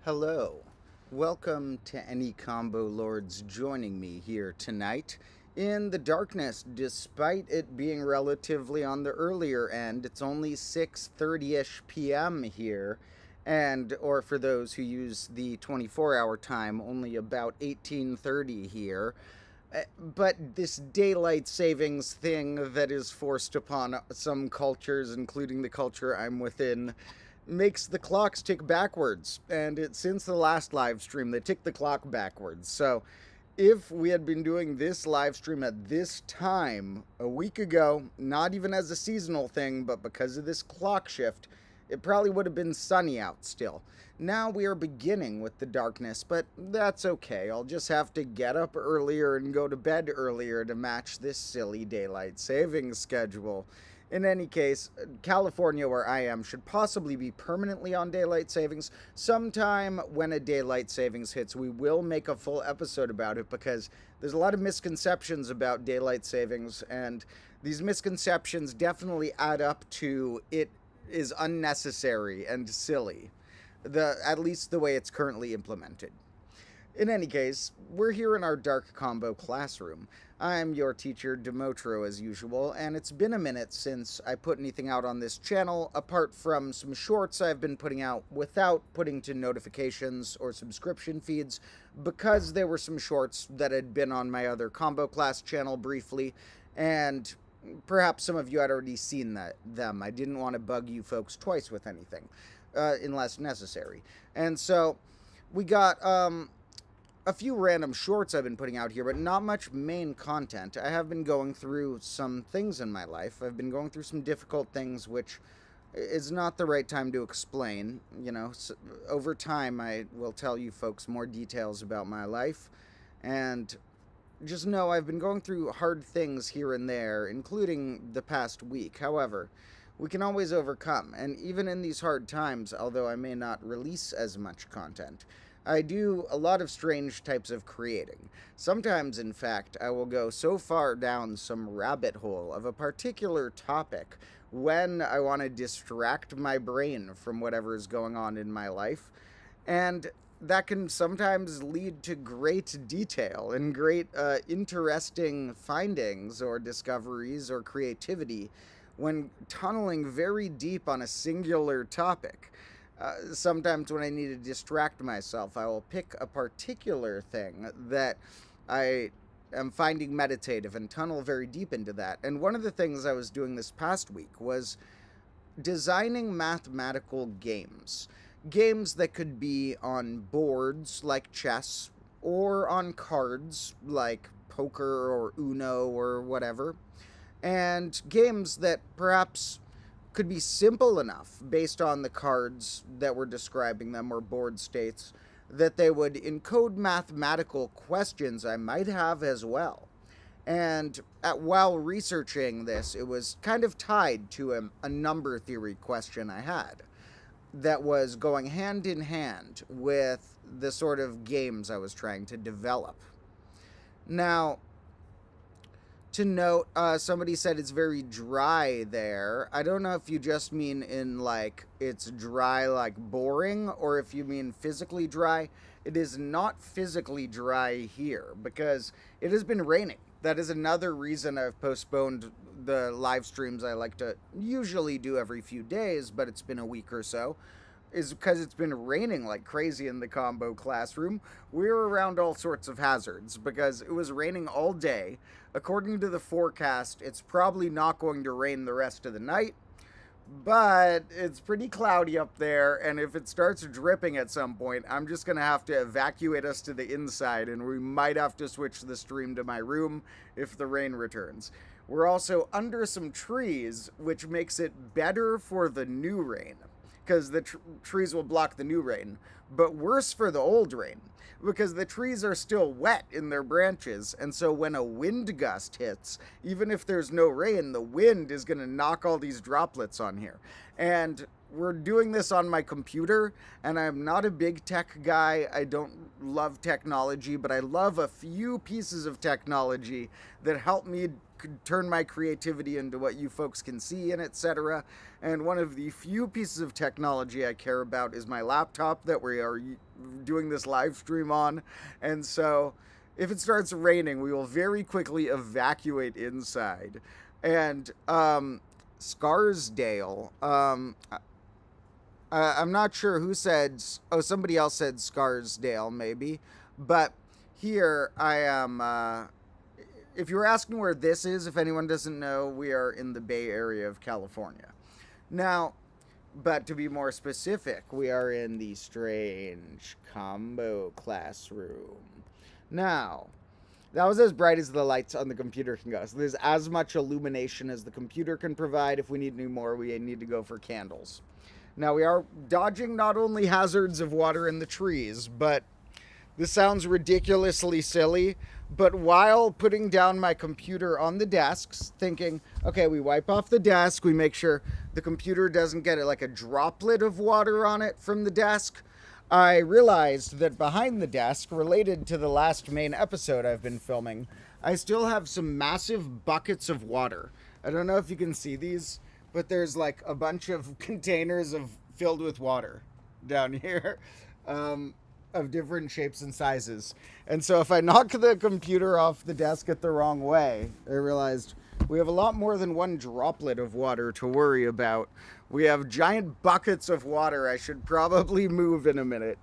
Hello. Welcome to any combo lords joining me here tonight. In the darkness, despite it being relatively on the earlier end, it's only 6:30ish p.m. here, or for those who use the 24-hour time, only about 18:30 here. But this daylight savings thing that is forced upon some cultures, including the culture I'm within, makes the clocks tick backwards. And since the last live stream, they tick the clock backwards. So if we had been doing this live stream at this time a week ago, not even as a seasonal thing, but because of this clock shift, it probably would have been sunny out still. Now we are beginning with the darkness, but that's okay. I'll just have to get up earlier and go to bed earlier to match this silly daylight savings schedule. In any case, California, where I am, should possibly be permanently on daylight savings. Sometime when a daylight savings hits, we will make a full episode about it because there's a lot of misconceptions about daylight savings, and these misconceptions definitely add up to it is unnecessary and silly, at least the way it's currently implemented. In any case, we're here in our dark combo classroom. I'm your teacher, Domotro, as usual, and it's been a minute since I put anything out on this channel, apart from some shorts I've been putting out without putting to notifications or subscription feeds, because there were some shorts that had been on my other combo class channel briefly, and perhaps some of you had already seen them. I didn't want to bug you folks twice with anything, unless necessary. And so we got a few random shorts I've been putting out here, but not much main content. I have been going through some things in my life. I've been going through some difficult things, which is not the right time to explain. You know, so over time I will tell you folks more details about my life, and just know I've been going through hard things here and there, including the past week. However, we can always overcome, and even in these hard times, although I may not release as much content, I do a lot of strange types of creating. Sometimes, in fact, I will go so far down some rabbit hole of a particular topic when I want to distract my brain from whatever is going on in my life, and that can sometimes lead to great detail and great interesting findings or discoveries or creativity when tunneling very deep on a singular topic. Sometimes when I need to distract myself, I will pick a particular thing that I am finding meditative and tunnel very deep into that. And one of the things I was doing this past week was designing mathematical games. Games that could be on boards like chess, or on cards like poker or Uno or whatever. And games that perhaps could be simple enough based on the cards that were describing them or board states that they would encode mathematical questions I might have as well. And while researching this, it was kind of tied to a number theory question I had that was going hand in hand with the sort of games I was trying to develop. Now, to note, somebody said it's very dry there. I don't know if you just mean in, like, it's dry like boring, or if you mean physically dry. It is not physically dry here, because it has been raining. That is another reason I've postponed the live streams I like to usually do every few days, but it's been a week or so, is because it's been raining like crazy in the combo classroom. We're around all sorts of hazards because it was raining all day. According to the forecast, it's probably not going to rain the rest of the night, but it's pretty cloudy up there, and if it starts dripping at some point, I'm just going to have to evacuate us to the inside, and we might have to switch the stream to my room if the rain returns. We're also under some trees, which makes it better for the new rain, because the trees will block the new rain, but worse for the old rain, because the trees are still wet in their branches, and so when a wind gust hits, even if there's no rain, the wind is going to knock all these droplets on here. And we're doing this on my computer, and I'm not a big tech guy. I don't love technology, but I love a few pieces of technology that help me turn my creativity into what you folks can see and etc. And one of the few pieces of technology I care about is my laptop that we are doing this live stream on. And so if it starts raining, we will very quickly evacuate inside. And Scarsdale, I'm not sure who said, somebody else said Scarsdale maybe, but here I am, if you were asking where this is, if anyone doesn't know, we are in the Bay Area of California. Now, but to be more specific, we are in the Strange Combo classroom. Now, that was as bright as the lights on the computer can go. So there's as much illumination as the computer can provide. If we need any more, we need to go for candles. Now, we are dodging not only hazards of water in the trees, but this sounds ridiculously silly, but while putting down my computer on the desks, thinking, okay, we wipe off the desk, we make sure the computer doesn't get like a droplet of water on it from the desk, I realized that behind the desk, related to the last main episode I've been filming, I still have some massive buckets of water. I don't know if you can see these, but there's like a bunch of containers filled with water down here. Of different shapes and sizes. And so if I knock the computer off the desk at the wrong way, I realized we have a lot more than one droplet of water to worry about. We have giant buckets of water I should probably move in a minute.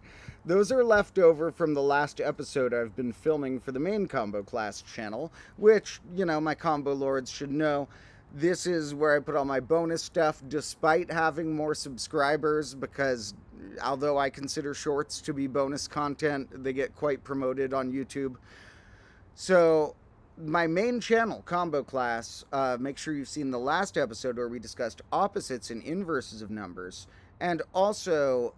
Those are left over from the last episode I've been filming for the main combo class channel, which, you know, my combo lords should know. This is where I put all my bonus stuff, despite having more subscribers, because although I consider shorts to be bonus content, they get quite promoted on YouTube. So my main channel, Combo Class, make sure you've seen the last episode where we discussed opposites and inverses of numbers. And also,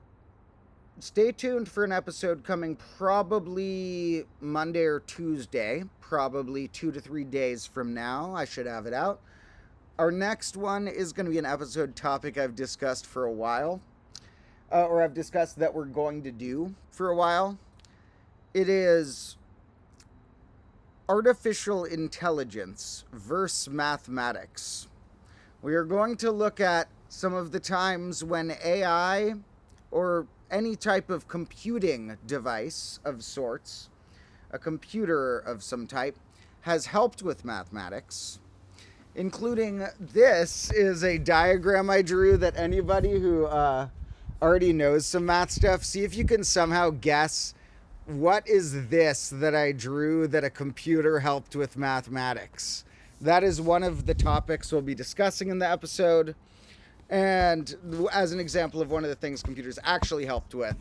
stay tuned for an episode coming probably Monday or Tuesday, probably 2 to 3 days from now. I should have it out. Our next one is going to be an episode topic I've discussed for a while. Or I've discussed that we're going to do for a while. It is artificial intelligence versus mathematics. We are going to look at some of the times when AI or any type of computing device of sorts, a computer of some type, has helped with mathematics, including this is a diagram I drew that anybody who already knows some math stuff, see if you can somehow guess what is this that I drew that a computer helped with mathematics. That is one of the topics we'll be discussing in the episode. And as an example of one of the things computers actually helped with,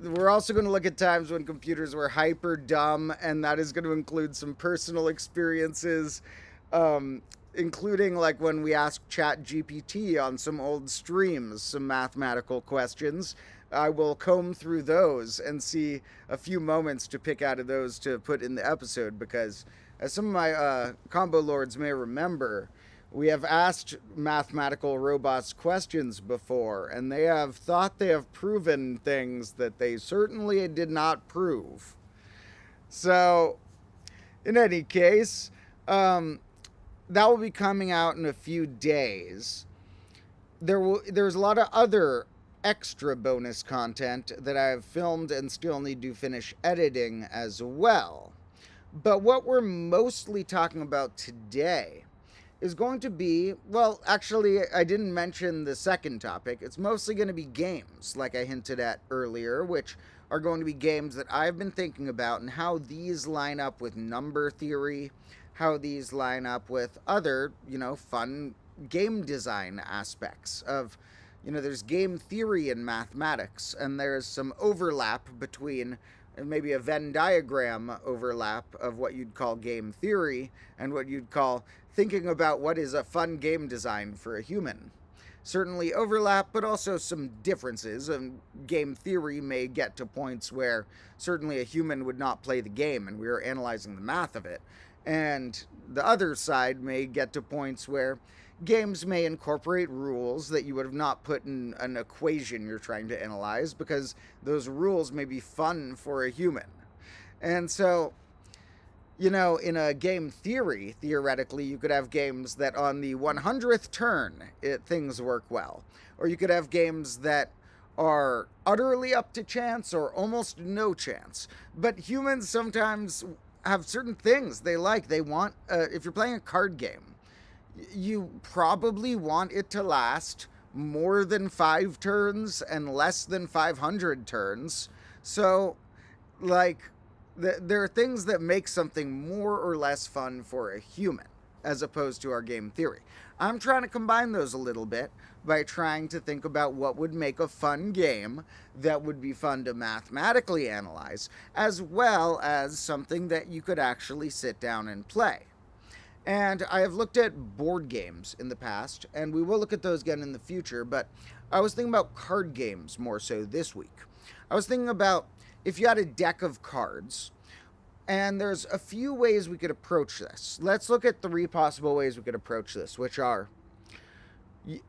we're also going to look at times when computers were hyper dumb, and that is going to include some personal experiences, including like when we asked ChatGPT on some old streams some mathematical questions. I will comb through those and see a few moments to pick out of those to put in the episode, because as some of my combo lords may remember, we have asked mathematical robots questions before, and they have thought they have proven things that they certainly did not prove. So, in any case, that will be coming out in a few days. There's a lot of other extra bonus content that I've filmed and still need to finish editing as well. But what we're mostly talking about today is going to be, well, actually, I didn't mention the second topic. It's mostly going to be games, like I hinted at earlier, which are going to be games that I've been thinking about and how these line up with number theory, how these line up with other, fun game design aspects of, there's game theory in mathematics, and there's some overlap between maybe a Venn diagram overlap of what you'd call game theory and what you'd call thinking about what is a fun game design for a human. Certainly overlap, but also some differences, and game theory may get to points where certainly a human would not play the game, and we are analyzing the math of it. And the other side may get to points where games may incorporate rules that you would have not put in an equation you're trying to analyze, because those rules may be fun for a human. And so, in a game theory, theoretically, you could have games that on the 100th turn, things work well. Or you could have games that are utterly up to chance or almost no chance. But humans sometimes have certain things they like. They want, if you're playing a card game, you probably want it to last more than 5 turns and less than 500 turns. So, there are things that make something more or less fun for a human, as opposed to our game theory. I'm trying to combine those a little bit by trying to think about what would make a fun game that would be fun to mathematically analyze, as well as something that you could actually sit down and play. And I have looked at board games in the past, and we will look at those again in the future, but I was thinking about card games more so this week. I was thinking about if you had a deck of cards, and there's a few ways we could approach this. Let's look at 3 possible ways we could approach this, which are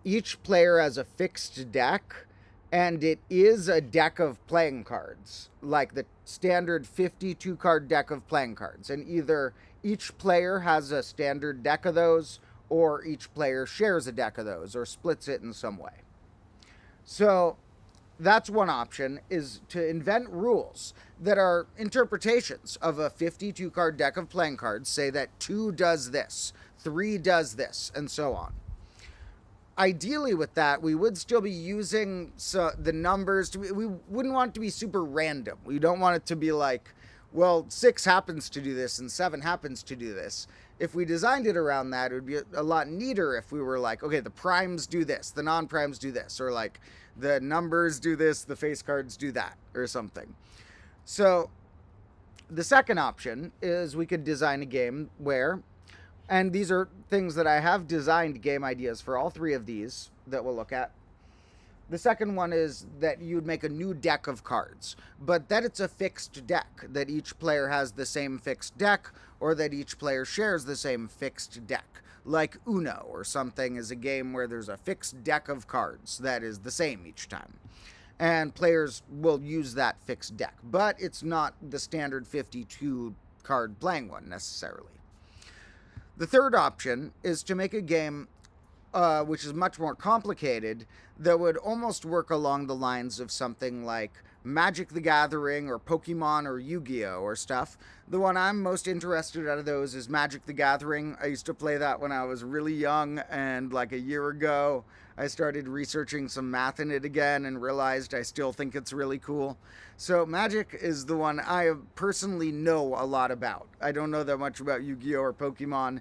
each player has a fixed deck, and it is a deck of playing cards, like the standard 52 card deck of playing cards. And either each player has a standard deck of those, or each player shares a deck of those, or splits it in some way. So that's one option, is to invent rules that are interpretations of a 52 card deck of playing cards, say that 2 does this, 3 does this, and so on. Ideally with that, we would still be using the numbers. We wouldn't want it to be super random. We don't want it to be like, well, 6 happens to do this and 7 happens to do this. If we designed it around that, it would be a lot neater if we were like, okay, the primes do this, the non-primes do this, or like the numbers do this, the face cards do that, or something. So the second option is we could design a game where, and these are things that I have designed game ideas for all 3 of these that we'll look at. The second one is that you'd make a new deck of cards, but that it's a fixed deck, that each player has the same fixed deck, or that each player shares the same fixed deck. Like Uno or something is a game where there's a fixed deck of cards that is the same each time. And players will use that fixed deck, but it's not the standard 52 card playing one necessarily. The third option is to make a game which is much more complicated, that would almost work along the lines of something like Magic the Gathering or Pokemon or Yu-Gi-Oh! Or stuff. The one I'm most interested out of those is Magic the Gathering. I used to play that when I was really young, and like a year ago, I started researching some math in it again and realized I still think it's really cool. So Magic is the one I personally know a lot about. I don't know that much about Yu-Gi-Oh! Or Pokemon.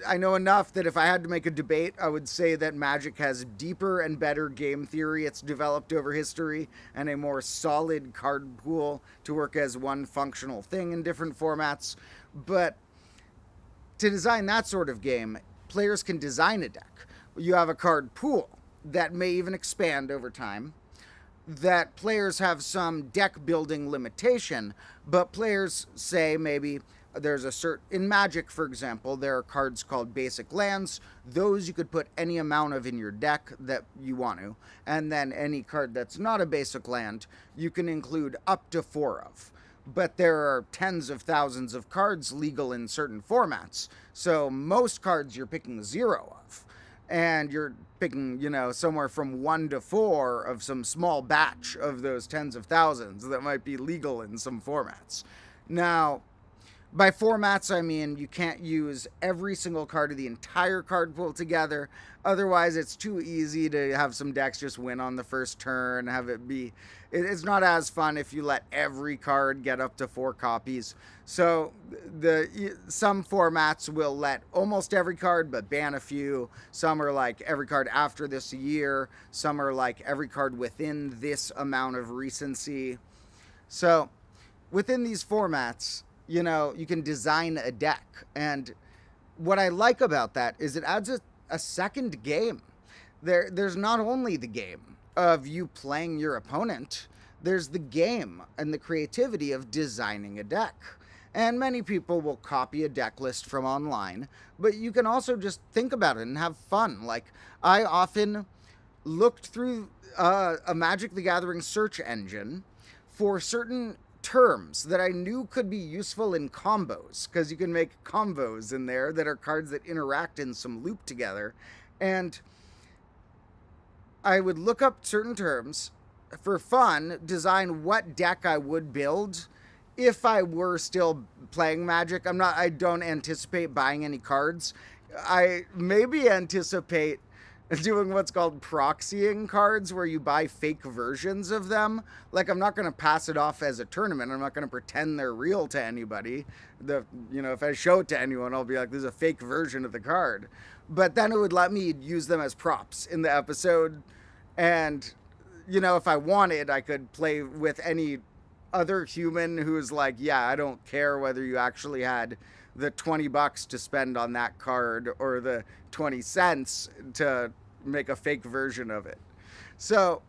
I know enough that if I had to make a debate, I would say that Magic has deeper and better game theory it's developed over history, and a more solid card pool to work as one functional thing in different formats. But to design that sort of game, players can design a deck. You have a card pool that may even expand over time, that players have some deck building limitation, but players say maybe there's in Magic, for example, there are cards called basic lands. Those you could put any amount of in your deck that you want to. And then any card that's not a basic land, you can include up to 4 of. But there are tens of thousands of cards legal in certain formats. So most cards you're picking 0 of. And you're picking, somewhere from 1 to 4 of some small batch of those tens of thousands that might be legal in some formats. Now, by formats, I mean you can't use every single card of the entire card pool together. Otherwise, it's too easy to have some decks just win on the first turn, have it be... It's not as fun if you let every card get up to 4 copies. So some formats will let almost every card, but ban a few. Some are like every card after this year. Some are like every card within this amount of recency. So within these formats, you can design a deck. And what I like about that is it adds a second game. There's not only the game of you playing your opponent, there's the game and the creativity of designing a deck. And many people will copy a deck list from online, but you can also just think about it and have fun. Like, I often looked through a Magic the Gathering search engine for certain terms that I knew could be useful in combos, because you can make combos in there that are cards that interact in some loop together. And I would look up certain terms for fun, design what deck I would build if I were still playing Magic. I don't anticipate buying any cards. I maybe anticipate doing what's called proxying cards, where you buy fake versions of them. Like, I'm not going to pass it off as a tournament. I'm not going to pretend they're real to anybody. If I show it to anyone, I'll be like, this is a fake version of the card. But then it would let me use them as props in the episode. And, if I wanted, I could play with any other human who's like, yeah, I don't care whether you actually had the $20 to spend on that card or the 20 cents to make a fake version of it. So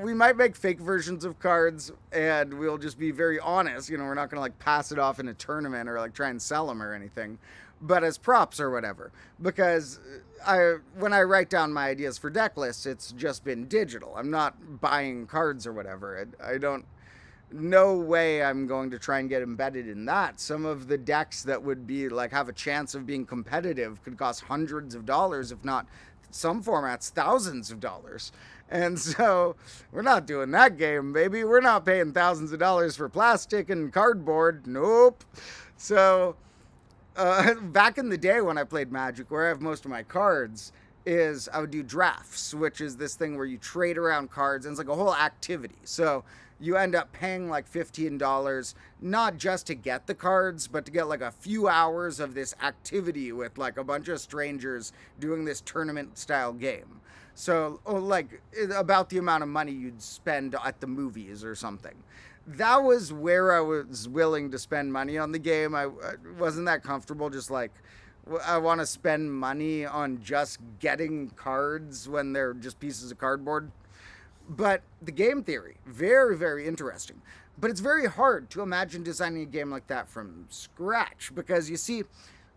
we might make fake versions of cards, and we'll just be very honest. We're not going to like pass it off in a tournament or like try and sell them or anything, but as props or whatever. Because when I write down my ideas for deck lists, it's just been digital. I'm not buying cards or whatever. No way I'm going to try and get embedded in that. Some of the decks that would be like have a chance of being competitive could cost hundreds of dollars, if not some formats thousands of dollars. And so we're not doing that game, baby. We're not paying thousands of dollars for plastic and cardboard. Nope. So back in the day when I played Magic, where I have most of my cards is I would do drafts, which is this thing where you trade around cards, and it's like a whole activity. So you end up paying like $15, not just to get the cards, but to get like a few hours of this activity with like a bunch of strangers doing this tournament style game. So like about the amount of money you'd spend at the movies or something. That was where I was willing to spend money on the game. I wasn't that comfortable just like, I want to spend money on just getting cards when they're just pieces of cardboard. But the game theory, very, very interesting. But it's very hard to imagine designing a game like that from scratch, because you see,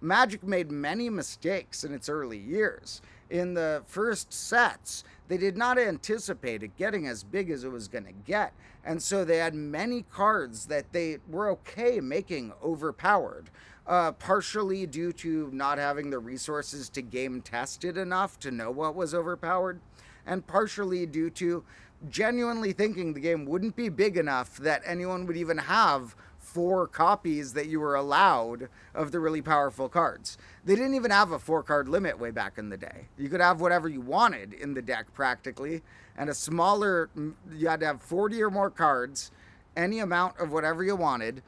Magic made many mistakes in its early years. In the first sets, they did not anticipate it getting as big as it was going to get. And so they had many cards that they were okay making overpowered, partially due to not having the resources to game test it enough to know what was overpowered, and partially due to genuinely thinking the game wouldn't be big enough that anyone would even have 4 copies that you were allowed of the really powerful cards. They didn't even have a 4-card limit way back in the day. You could have whatever you wanted in the deck practically, and you had to have 40 or more cards, any amount of whatever you wanted,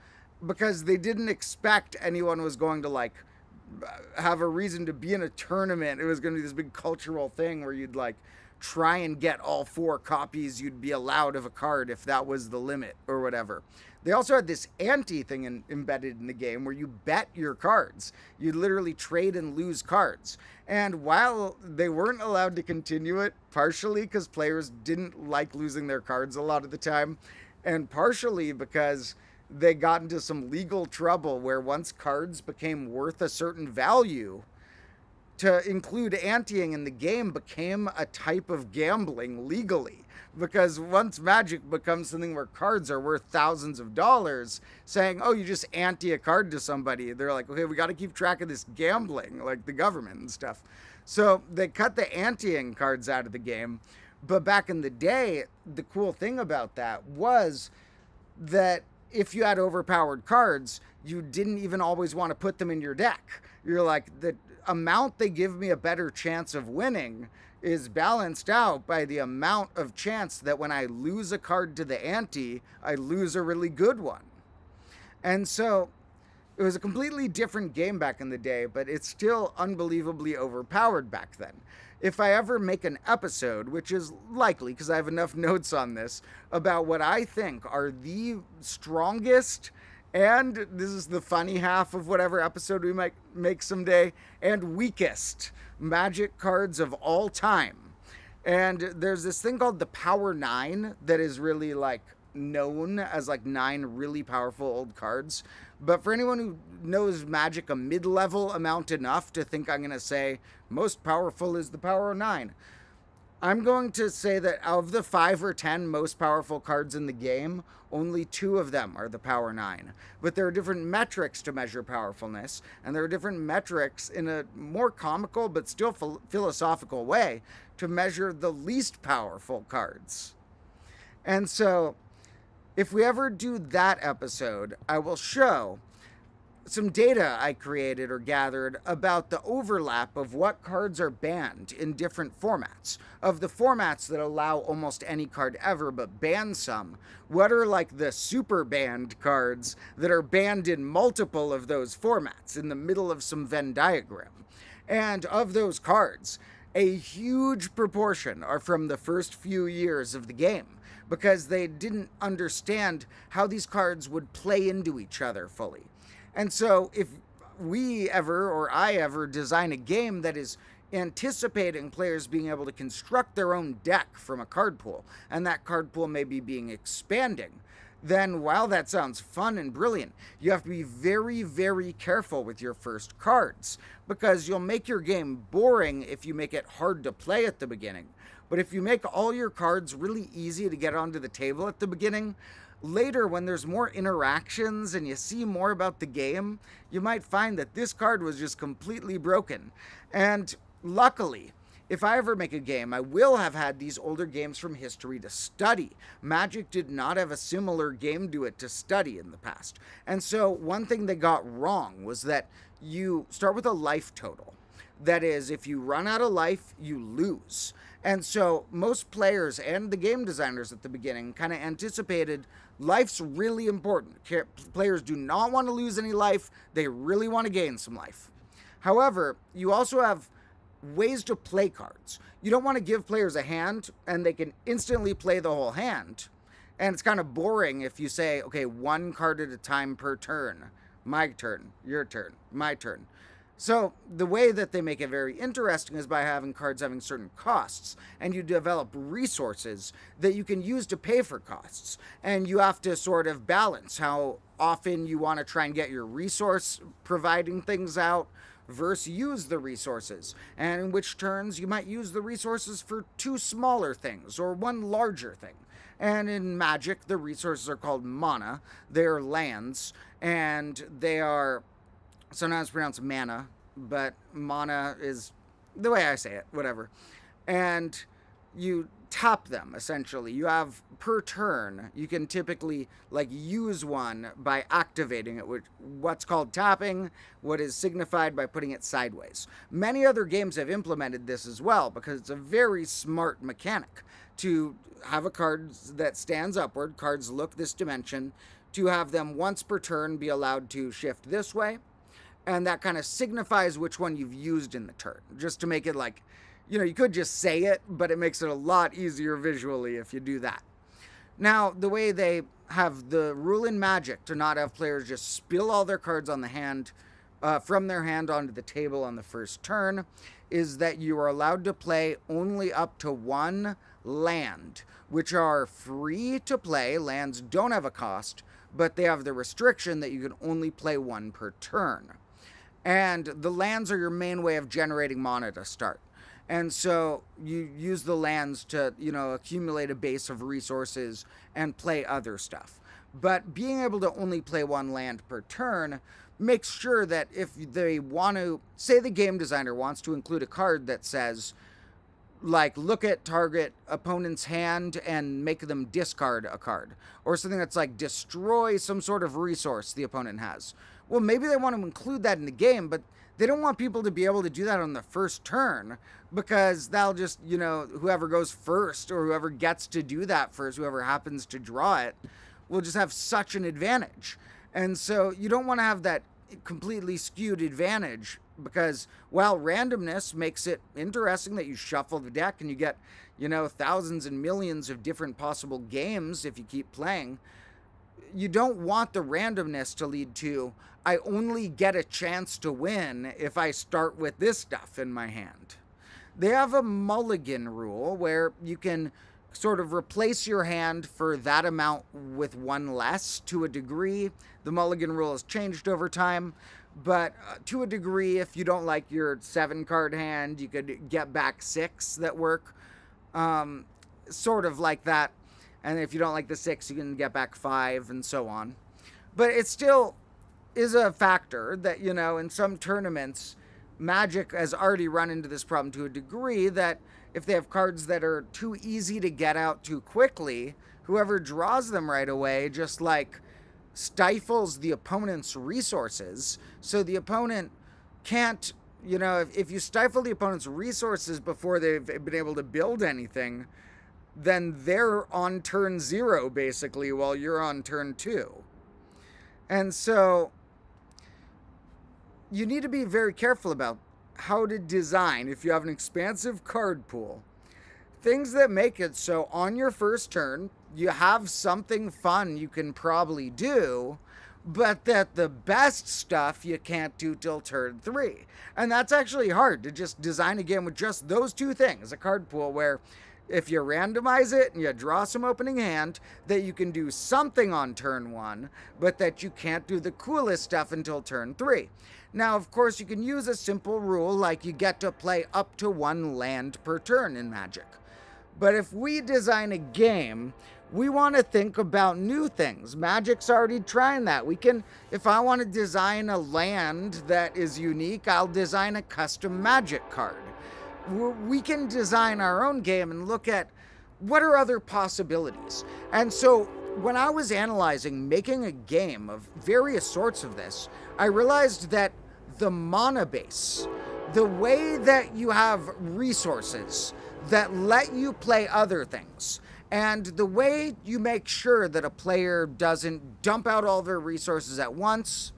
because they didn't expect anyone was going to like have a reason to be in a tournament. It was going to be this big cultural thing where you'd like try and get all 4 copies you'd be allowed of a card if that was the limit or whatever. They also had this ante thing embedded in the game where you bet your cards. You'd literally trade and lose cards. And while they weren't allowed to continue it, partially because players didn't like losing their cards a lot of the time, and partially because they got into some legal trouble where once cards became worth a certain value, to include anteing in the game became a type of gambling legally. Because once Magic becomes something where cards are worth thousands of dollars, saying, oh, you just ante a card to somebody, they're like, okay, we got to keep track of this gambling, like the government and stuff. So they cut the anteing cards out of the game. But back in the day, the cool thing about that was that if you had overpowered cards, you didn't even always want to put them in your deck. You're like, the amount they give me a better chance of winning is balanced out by the amount of chance that when I lose a card to the ante, I lose a really good one. And so it was a completely different game back in the day, but it's still unbelievably overpowered back then. If I ever make an episode, which is likely because I have enough notes on this, about what I think are the strongest, and this is the funny half of whatever episode we might make someday, and weakest Magic cards of all time. And there's this thing called the Power 9 that is really like known as like 9 really powerful old cards. But for anyone who knows Magic a mid-level amount enough to think I'm going to say most powerful is the power of 9, I'm going to say that of the 5 or 10 most powerful cards in the game, only 2 of them are the power 9. But there are different metrics to measure powerfulness, and there are different metrics in a more comical but still philosophical way to measure the least powerful cards. And so, if we ever do that episode, I will show some data I created or gathered about the overlap of what cards are banned in different formats. Of the formats that allow almost any card ever but ban some, what are like the super banned cards that are banned in multiple of those formats in the middle of some Venn diagram? And of those cards, a huge proportion are from the first few years of the game, because they didn't understand how these cards would play into each other fully. And so if we ever, or I ever, design a game that is anticipating players being able to construct their own deck from a card pool, and that card pool may be being expanding, then while that sounds fun and brilliant, you have to be very, very careful with your first cards, because you'll make your game boring if you make it hard to play at the beginning. But if you make all your cards really easy to get onto the table at the beginning, later when there's more interactions and you see more about the game, you might find that this card was just completely broken. And luckily, if I ever make a game, I will have had these older games from history to study. Magic did not have a similar game to it to study in the past. And so one thing they got wrong was that you start with a life total. That is, if you run out of life, you lose. And so most players and the game designers at the beginning kind of anticipated life's really important. Players do not want to lose any life. They really want to gain some life. However, you also have ways to play cards. You don't want to give players a hand and they can instantly play the whole hand. And it's kind of boring if you say, okay, 1 card at a time per turn. My turn, your turn, my turn. So the way that they make it very interesting is by having cards having certain costs, and you develop resources that you can use to pay for costs. And you have to sort of balance how often you want to try and get your resource providing things out versus use the resources, and in which turns you might use the resources for 2 smaller things or 1 larger thing. And in Magic, the resources are called mana. They're lands, and they are sometimes pronounced mana, but mana is the way I say it, whatever. And you tap them, essentially. You have, per turn, you can typically, use one by activating it, which what's called tapping, what is signified by putting it sideways. Many other games have implemented this as well, because it's a very smart mechanic to have a card that stands upward, cards look this dimension, to have them once per turn be allowed to shift this way, and that kind of signifies which one you've used in the turn, just to make it you could just say it, but it makes it a lot easier visually if you do that. Now, the way they have the rule in Magic to not have players just spill all their cards on the hand, from their hand onto the table on the first turn, is that you are allowed to play only up to 1 land, which are free to play. Lands don't have a cost, but they have the restriction that you can only play 1 per turn. And the lands are your main way of generating mana to start. And so you use the lands to, accumulate a base of resources and play other stuff. But being able to only play 1 land per turn makes sure that if they want to, say the game designer wants to include a card that says, look at target opponent's hand and make them discard a card, or something that's destroy some sort of resource the opponent has. Well, maybe they want to include that in the game, but they don't want people to be able to do that on the first turn, because they'll just, whoever goes first or whoever gets to do that first, whoever happens to draw it, will just have such an advantage. And so you don't want to have that completely skewed advantage, because while randomness makes it interesting that you shuffle the deck and you get, thousands and millions of different possible games if you keep playing, you don't want the randomness to lead to, I only get a chance to win if I start with this stuff in my hand. They have a mulligan rule where you can sort of replace your hand for that amount with one less to a degree. The mulligan rule has changed over time, but to a degree, if you don't like your 7-card hand, you could get back 6 that work, sort of like that. And if you don't like the 6, you can get back 5 and so on. But it still is a factor that, in some tournaments, Magic has already run into this problem to a degree that if they have cards that are too easy to get out too quickly, whoever draws them right away just stifles the opponent's resources. So the opponent can't, if you stifle the opponent's resources before they've been able to build anything, then they're on turn 0 basically while you're on turn 2. And so you need to be very careful about how to design, if you have an expansive card pool, things that make it so on your first turn you have something fun you can probably do, but that the best stuff you can't do till turn 3. And that's actually hard, to just design a game with just those 2 things, a card pool where if you randomize it and you draw some opening hand, that you can do something on turn 1, but that you can't do the coolest stuff until turn 3. Now, of course, you can use a simple rule like you get to play up to 1 land per turn in Magic. But if we design a game, we want to think about new things. Magic's already trying that. If I want to design a land that is unique, I'll design a custom Magic card. We can design our own game and look at what are other possibilities. And so when I was analyzing making a game of various sorts of this, I realized that the mana base, the way that you have resources that let you play other things, and the way you make sure that a player doesn't dump out all their resources at once,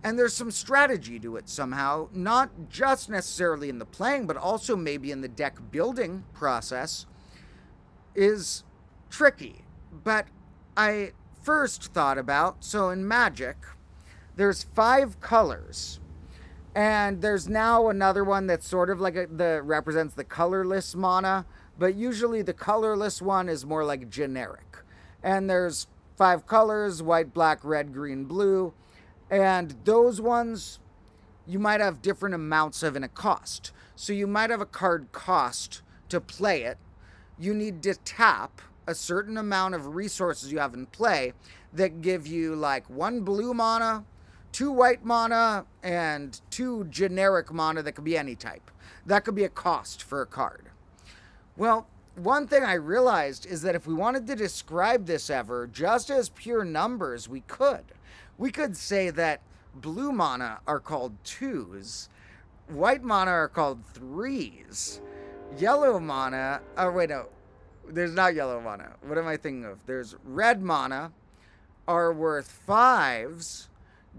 and there's some strategy to it somehow, not just necessarily in the playing, but also maybe in the deck building process, is tricky. But I first thought about, so in Magic, there's 5 colors, and there's now another one that's sort of like that represents the colorless mana, but usually the colorless one is more like generic. And there's 5 colors: white, black, red, green, blue, and those ones you might have different amounts of in a cost. So you might have a card cost to play it. You need to tap a certain amount of resources you have in play that give you 1 blue mana, 2 white mana, and 2 generic mana that could be any type. That could be a cost for a card. Well, one thing I realized is that if we wanted to describe this ever just as pure numbers, we could. We could say that blue mana are called 2s, white mana are called 3s, yellow mana, there's not yellow mana. What am I thinking of? There's red mana are worth 5s,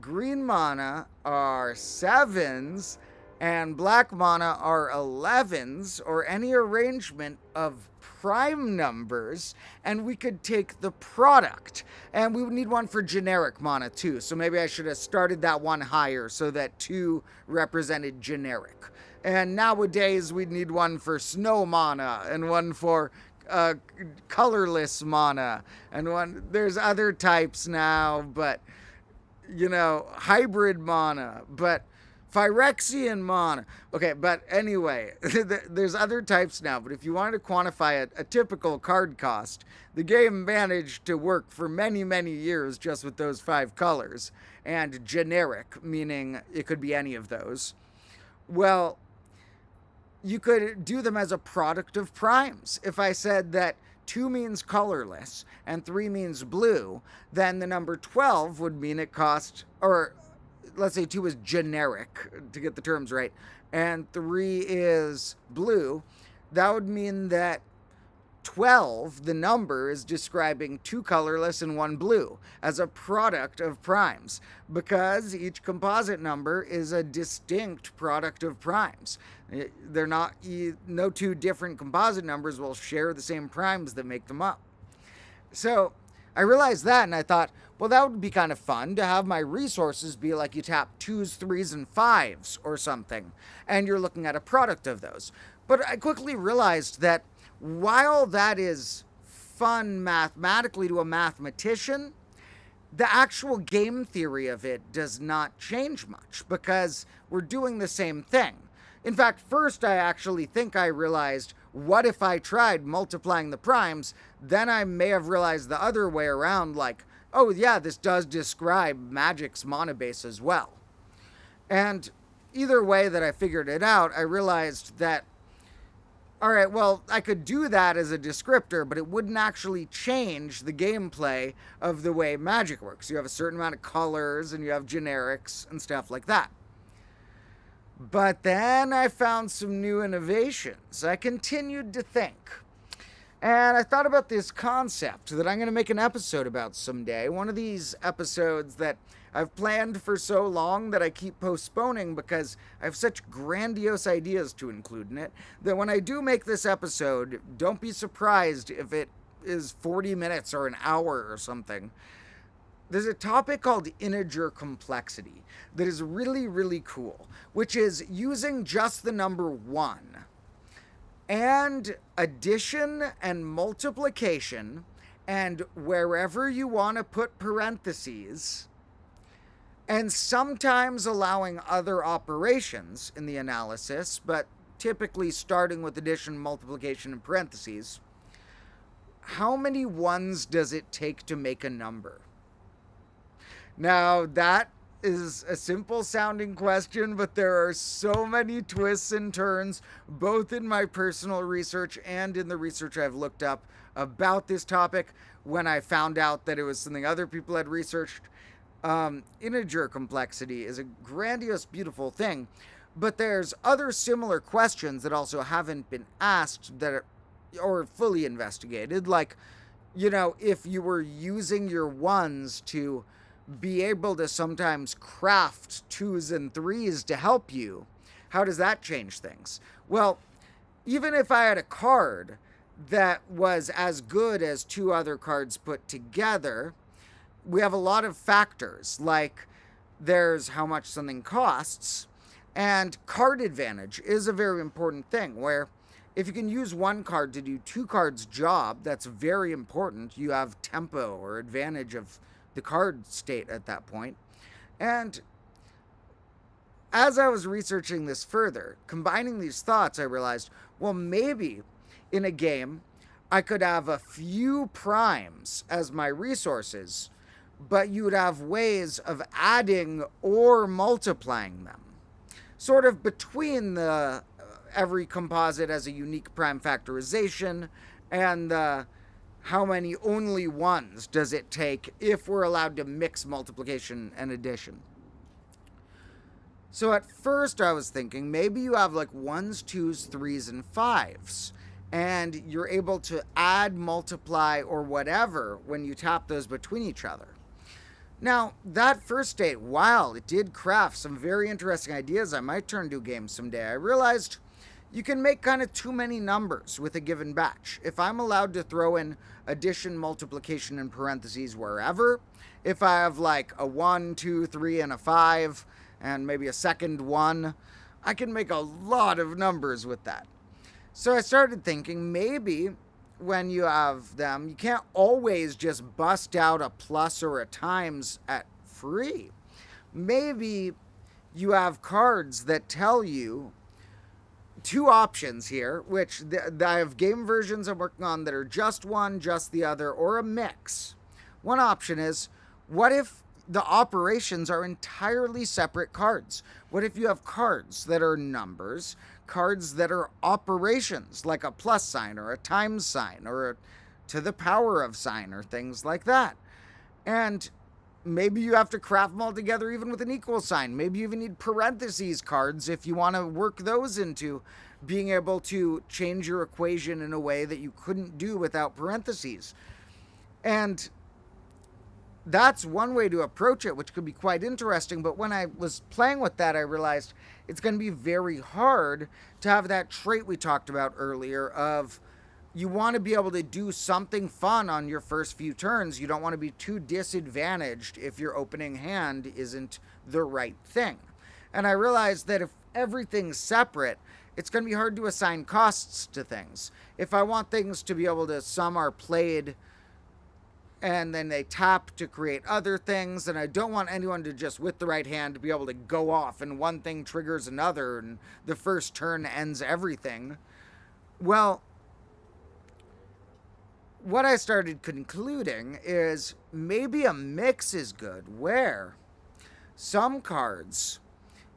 green mana are 7s, and black mana are 11s, or any arrangement of prime numbers, and we could take the product. And we would need one for generic mana too, so maybe I should have started that one higher so that 2 represented generic. And nowadays we'd need one for snow mana, and one for colorless mana, and there's other types now, but hybrid mana, but Phyrexian mana. Okay, but anyway, there's other types now, but if you wanted to quantify a typical card cost, the game managed to work for many, many years just with those 5 colors, and generic, meaning it could be any of those. Well, you could do them as a product of primes. If I said that 2 means colorless and 3 means blue, then the number 12 would mean it cost, or let's say 2 is generic, to get the terms right, and 3 is blue. That would mean that 12, the number, is describing 2 colorless and 1 blue as a product of primes, because each composite number is a distinct product of primes. They're not, no 2 different composite numbers will share the same primes that make them up. So I realized that, and I thought, well, that would be kind of fun to have my resources be like you tap 2s, 3s, and 5s or something, and you're looking at a product of those. But I quickly realized that while that is fun mathematically to a mathematician, the actual game theory of it does not change much because we're doing the same thing. In fact, first I actually think I realized, what if I tried multiplying the primes? Then I may have realized the other way around, like, oh yeah, this does describe magic's monobase as well. And either way that I figured it out, I realized that, all right, well, I could do that as a descriptor, but it wouldn't actually change the gameplay of the way magic works. You have a certain amount of colors, and you have generics and stuff like that. But then I found some new innovations. I continued to think. And I thought about this concept that I'm going to make an episode about someday. One of these episodes that I've planned for so long that I keep postponing because I have such grandiose ideas to include in it, that when I do make this episode, don't be surprised if it is 40 minutes or an hour or something. There's a topic called integer complexity that is really, really cool, which is using just the number 1 and addition and multiplication, and wherever you want to put parentheses, and sometimes allowing other operations in the analysis, but typically starting with addition, multiplication, and parentheses. How many ones does it take to make a number? Now, that is a simple sounding question, but there are so many twists and turns, both in my personal research and in the research I've looked up about this topic when I found out that it was something other people had researched. Integer complexity is a grandiose, beautiful thing, but there's other similar questions that also haven't been asked that are, or fully investigated, like, you know, if you were using your ones to be able to sometimes craft 2s and 3s to help you, how does that change things? Well, even if I had a card that was as good as 2 other cards put together, we have a lot of factors, like there's how much something costs, and card advantage is a very important thing, where if you can use 1 card to do 2 cards' job, that's very important. You have tempo or advantage of the card state at that point. And as I was researching this further, combining these thoughts, I realized, well, maybe in a game I could have a few primes as my resources, but you would have ways of adding or multiplying them. Sort of between the every composite as a unique prime factorization and the how many only ones does it take if we're allowed to mix multiplication and addition. So at first I was thinking maybe you have like 1s, 2s, 3s, and 5s, and you're able to add, multiply, or whatever when you tap those between each other. Now, that first state, while it did craft some very interesting ideas I might turn to a game someday, I realized you can make kind of too many numbers with a given batch. If I'm allowed to throw in addition, multiplication, and parentheses wherever, if I have like a 1, 2, 3, and a 5, and maybe a second 1, I can make a lot of numbers with that. So I started thinking maybe when you have them, you can't always just bust out a plus or a times at free. Maybe you have cards that tell you 2 options here, which I have game versions I'm working on that are just one, just the other, or a mix. One option is, what if the operations are entirely separate cards? What if you have cards that are numbers, cards that are operations, like a plus sign or a times sign or a to the power of sign or things like that? And maybe you have to craft them all together even with an equal sign. Maybe you even need parentheses cards if you want to work those into being able to change your equation in a way that you couldn't do without parentheses. And that's one way to approach it, which could be quite interesting. But when I was playing with that, I realized it's going to be very hard to have that trait we talked about earlier of you want to be able to do something fun on your first few turns. You don't want to be too disadvantaged if your opening hand isn't the right thing. And I realized that if everything's separate, it's going to be hard to assign costs to things. If I want things to be able to, some are played and then they tap to create other things, and I don't want anyone to just, with the right hand, to be able to go off and one thing triggers another and the first turn ends everything. Well, what I started concluding is maybe a mix is good, where some cards,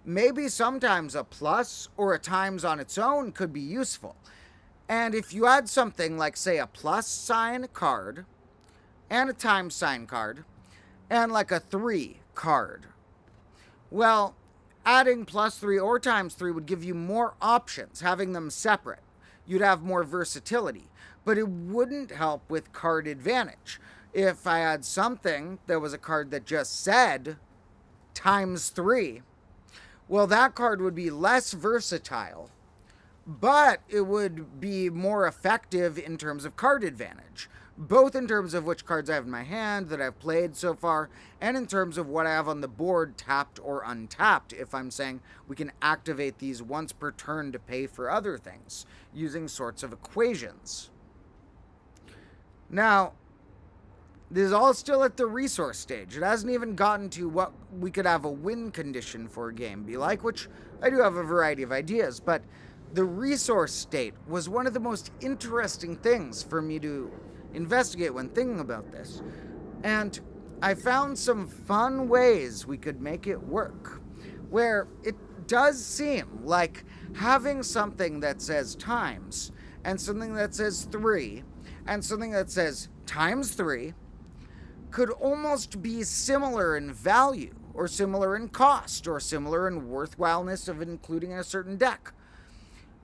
maybe sometimes a plus or a times on its own could be useful. And if you add something like, say, a plus sign card and a times sign card and like a 3 card, well, adding +3 or times3 would give you more options, having them separate. You'd have more versatility, but it wouldn't help with card advantage. If I had something that was a card that just said ×3, well, that card would be less versatile, but it would be more effective in terms of card advantage, both in terms of which cards I have in my hand that I've played so far, and in terms of what I have on the board, tapped or untapped, if I'm saying we can activate these once per turn to pay for other things, using sorts of equations. Now, this is all still at the resource stage. It hasn't even gotten to what we could have a win condition for a game be like, which I do have a variety of ideas, but the resource state was one of the most interesting things for me to investigate when thinking about this. And I found some fun ways we could make it work, where it does seem like having something that says times, and something that says 3, and something that says ×3 could almost be similar in value, or similar in cost, or similar in worthwhileness of including in a certain deck.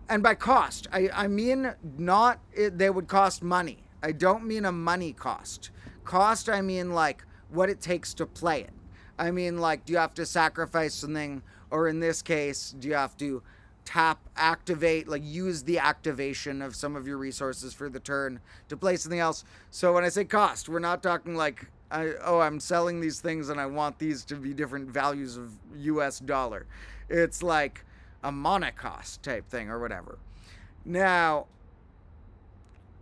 And by cost, I mean not they would cost money. I don't mean a money cost. Cost, I mean like what it takes to play it. I mean like, do you have to sacrifice something, or in this case, do you have to tap, activate, like use the activation of some of your resources for the turn to play something else. So when I say cost, we're not talking like, I'm selling these things and I want these to be different values of US dollar. It's like a monocost type thing or whatever. Now,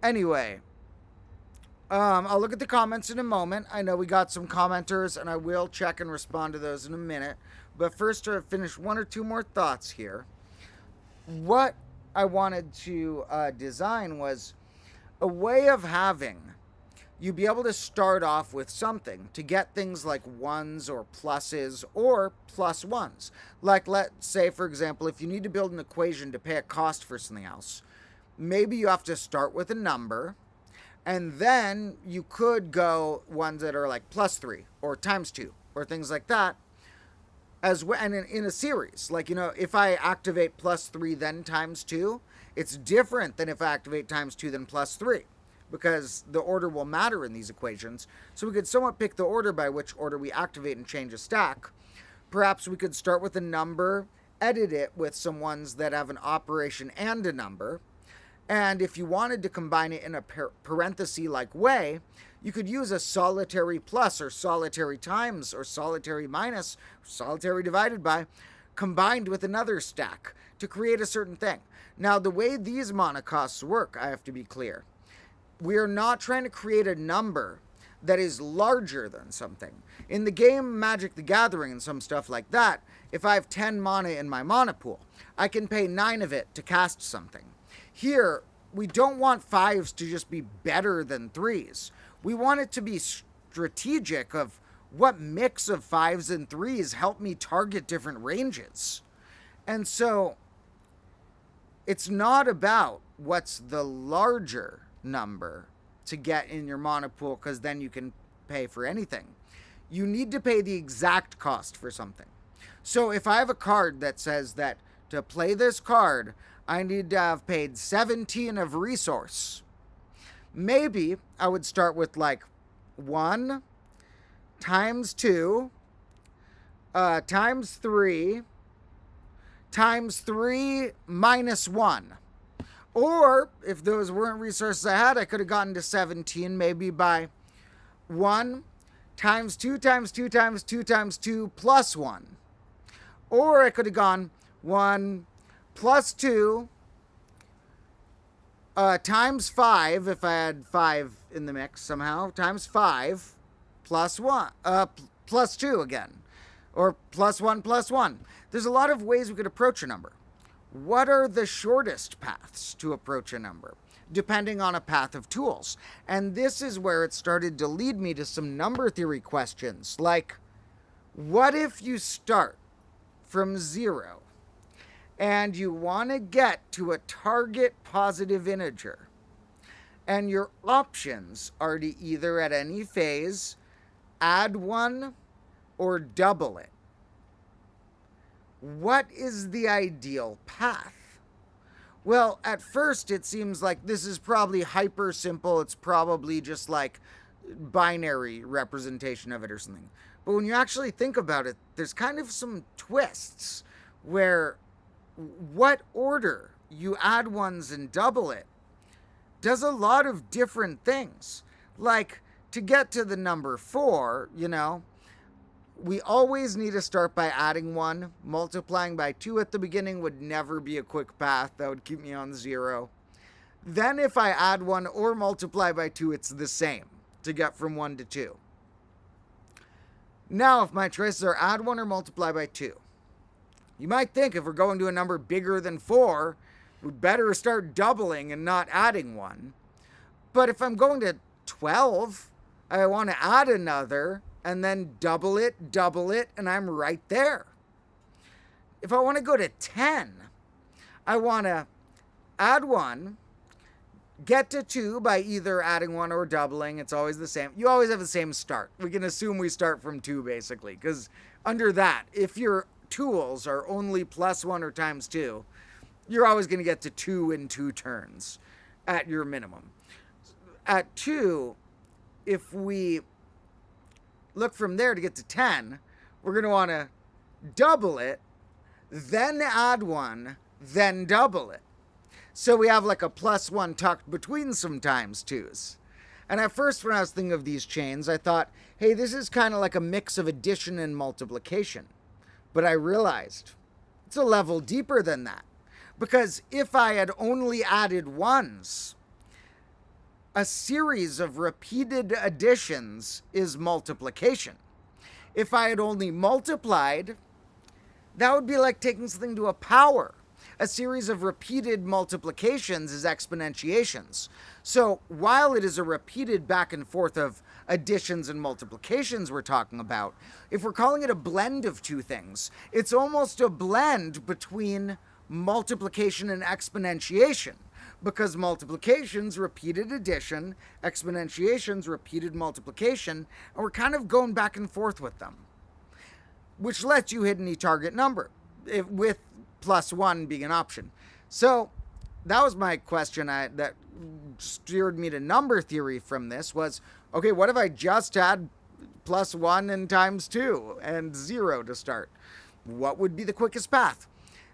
anyway, I'll look at the comments in a moment. I know we got some commenters and I will check and respond to those in a minute. But first, to finish one or two more thoughts here. What I wanted to design was a way of having you be able to start off with something to get things like 1s or pluses or +1s. Like, let's say, for example, if you need to build an equation to pay a cost for something else, maybe you have to start with a number, and then you could go ones that are like +3 or ×2 or things like that. As well, and in a series, like, you know, if I activate +3 then ×2, it's different than if I activate ×2 then +3, because the order will matter in these equations. So we could somewhat pick the order by which order we activate and change a stack. Perhaps we could start with a number, edit it with some ones that have an operation and a number, and if you wanted to combine it in a parenthesis-like way, you could use a solitary plus or solitary times or solitary minus, or solitary divided by, combined with another stack to create a certain thing. Now, the way these monocosts work, I have to be clear. We are not trying to create a number that is larger than something. In the game Magic the Gathering and some stuff like that, if I have 10 mana in my mana pool, I can pay 9 of it to cast something. Here, we don't want 5s to just be better than 3s. We want it to be strategic of what mix of 5s and 3s help me target different ranges. And so, it's not about what's the larger number to get in your mana pool, because then you can pay for anything. You need to pay the exact cost for something. So if I have a card that says that to play this card, I need to have paid 17 of resource, maybe I would start with like 1 ×2 ×3 ×3 -1. Or, if those weren't resources I had, I could have gotten to 17 maybe by 1 ×2 ×2 ×2 ×2 +1. Or I could have gone 1 plus 2 times 5, if I had 5 in the mix somehow, times 5 plus 1, plus 2 again, or plus 1 plus 1. There's a lot of ways we could approach a number. What are the shortest paths to approach a number, depending on a path of tools? And this is where it started to lead me to some number theory questions, like, what if you start from 0 and you want to get to a target positive integer, and your options are to either at any phase add 1 or double it? What is the ideal path? Well, at first it seems like this is probably hyper simple. It's probably just like binary representation of it or something. But when you actually think about it, there's kind of some twists where what order you add ones and double it does a lot of different things. Like, to get to the number 4, we always need to start by adding 1. Multiplying by 2 at the beginning would never be a quick path. That would keep me on 0. Then if I add 1 or multiply by 2, it's the same to get from 1 to 2. Now, if my choices are add 1 or multiply by 2, you might think if we're going to a number bigger than 4, we'd better start doubling and not adding 1. But if I'm going to 12, I want to add another and then double it, and I'm right there. If I want to go to 10, I want to add 1, get to 2 by either adding 1 or doubling. It's always the same. You always have the same start. We can assume we start from 2, basically, because under that, if your tools are only plus 1 or times 2, you're always going to get to 2 in 2 turns at your minimum. At 2, if we look from there to get to 10, we're going to want to double it, then add 1, then double it. So we have like a plus 1 tucked between some times 2s. And at first, when I was thinking of these chains, I thought, hey, this is kind of like a mix of addition and multiplication. But I realized it's a level deeper than that. Because if I had only added 1s, a series of repeated additions is multiplication. If I had only multiplied, that would be like taking something to a power. A series of repeated multiplications is exponentiations. So while it is a repeated back and forth of additions and multiplications we're talking about, if we're calling it a blend of two things, it's almost a blend between multiplication and exponentiation. Because multiplication's repeated addition, exponentiation's repeated multiplication, and we're kind of going back and forth with them, which lets you hit any target number, with plus 1 being an option. So that was my question that steered me to number theory from this was, okay, what if I just had plus 1 and times 2 and 0 to start? What would be the quickest path?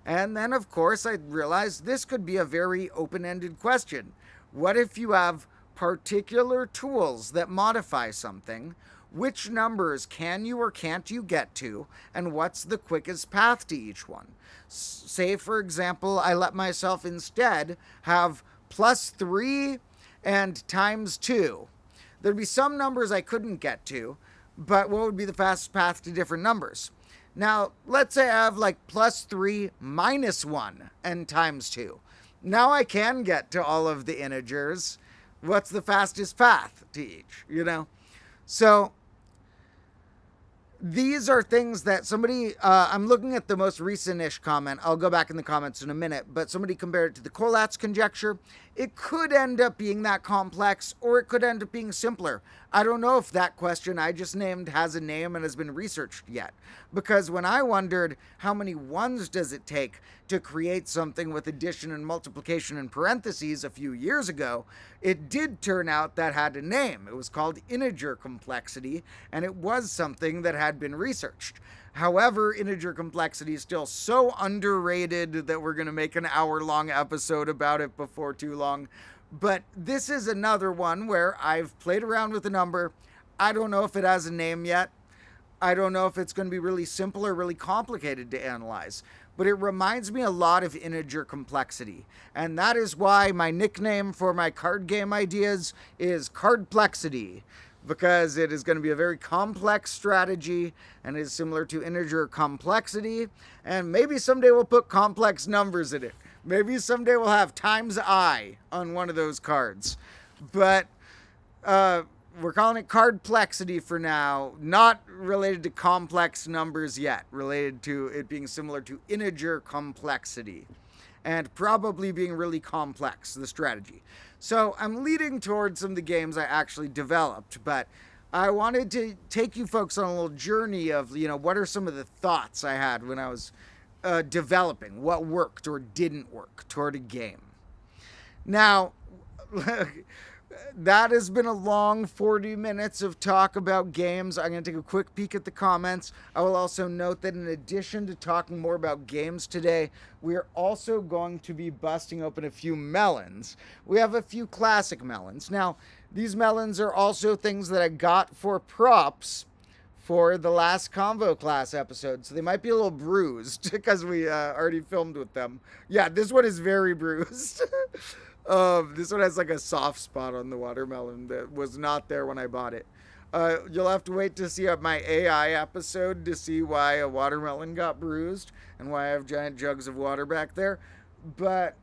And then, of course, I realized this could be a very open-ended question. What if you have particular tools that modify something? Which numbers can you or can't you get to? And what's the quickest path to each one? Say, for example, I let myself instead have plus 3 and times 2. There'd be some numbers I couldn't get to, but what would be the fastest path to different numbers? Now, let's say I have like plus 3 minus 1 and times 2. Now I can get to all of the integers. What's the fastest path to each, So these are things that somebody, I'm looking at the most recent-ish comment. I'll go back in the comments in a minute, but somebody compared it to the Collatz conjecture. It could end up being that complex, or it could end up being simpler. I don't know if that question I just named has a name and has been researched yet. Because when I wondered how many ones does it take to create something with addition and multiplication in parentheses a few years ago, it did turn out that had a name. It was called integer complexity, and it was something that had been researched. However, integer complexity is still so underrated that we're going to make an hour-long episode about it before too long. But this is another one where I've played around with the number. I don't know if it has a name yet. I don't know if it's going to be really simple or really complicated to analyze. but it reminds me a lot of integer complexity. And that is why my nickname for my card game ideas is Cardplexity, because it is going to be a very complex strategy and is similar to integer complexity. And maybe someday we'll put complex numbers in it. Maybe someday we'll have times I on one of those cards. But we're calling it Cardplexity for now, not related to complex numbers yet, related to it being similar to integer complexity, and probably being really complex, the strategy. So I'm leading towards some of the games I actually developed, but I wanted to take you folks on a little journey of, what are some of the thoughts I had when I was developing, what worked or didn't work toward a game. Now, that has been a long 40 minutes of talk about games. I'm going to take a quick peek at the comments. I will also note that in addition to talking more about games today, we are also going to be busting open a few melons. We have a few classic melons. Now, these melons are also things that I got for props for the last Convo class episode, so they might be a little bruised because we already filmed with them. Yeah, this one is very bruised. This one has like a soft spot on the watermelon that was not there when I bought it. You'll have to wait to see my AI episode to see why a watermelon got bruised and why I have giant jugs of water back there. But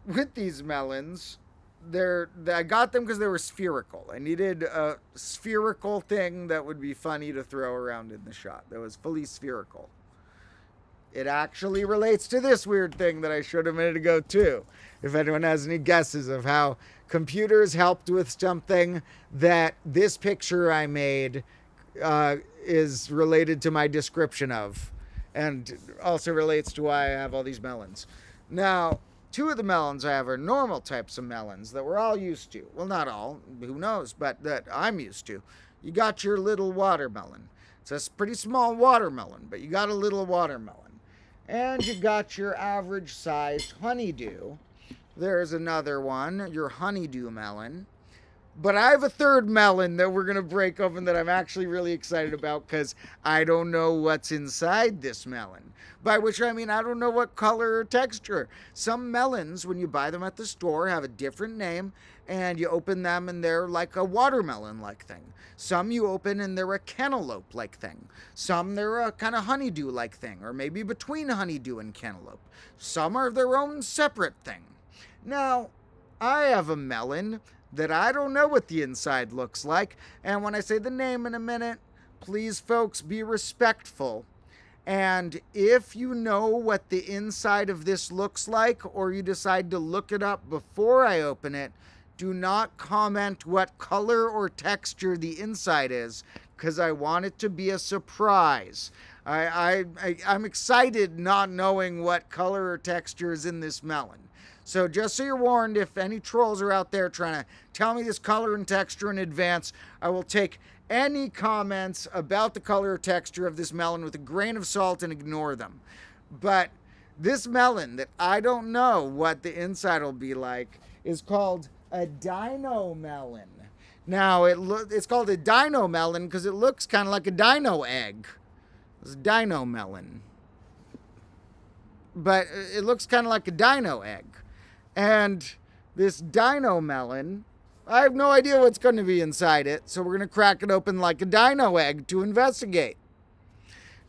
with these melons, I got them because they were spherical. I needed a spherical thing that would be funny to throw around in the shot that was fully spherical. It actually relates to this weird thing that I showed a minute ago, too. If anyone has any guesses of how computers helped with something that this picture I made is related to my description of, and also relates to why I have all these melons. Now, two of the melons I have are normal types of melons that we're all used to. Well, not all, who knows, but that I'm used to. You got your little watermelon. It's a pretty small watermelon, but you got a little watermelon. And you got your average sized honeydew. There's another one, your honeydew melon. But I have a third melon that we're going to break open that I'm actually really excited about because I don't know what's inside this melon. By which I mean I don't know what color or texture. Some melons, when you buy them at the store, have a different name, and you open them and they're like a watermelon-like thing. Some you open and they're a cantaloupe-like thing. Some they're a kind of honeydew-like thing, or maybe between honeydew and cantaloupe. Some are their own separate thing. Now, I have a melon that I don't know what the inside looks like, and when I say the name in a minute, please folks be respectful. And if you know what the inside of this looks like, or you decide to look it up before I open it, do not comment what color or texture the inside is, because I want it to be a surprise. I'm excited not knowing what color or texture is in this melon. So just so you're warned, if any trolls are out there trying to tell me this color and texture in advance, I will take any comments about the color or texture of this melon with a grain of salt and ignore them. But this melon that I don't know what the inside will be like is called a dino melon. Now, it's called a dino melon because it looks kind of like a dino egg. It's a dino melon. But it looks kind of like a dino egg. And this dino melon, I have no idea what's going to be inside it, so we're going to crack it open like a dino egg to investigate.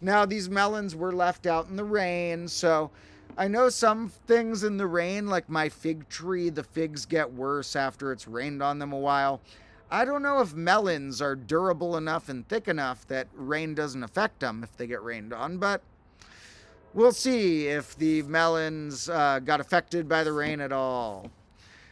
Now, these melons were left out in the rain, so I know some things in the rain, like my fig tree, the figs get worse after it's rained on them a while. I don't know if melons are durable enough and thick enough that rain doesn't affect them if they get rained on, but we'll see if the melons got affected by the rain at all.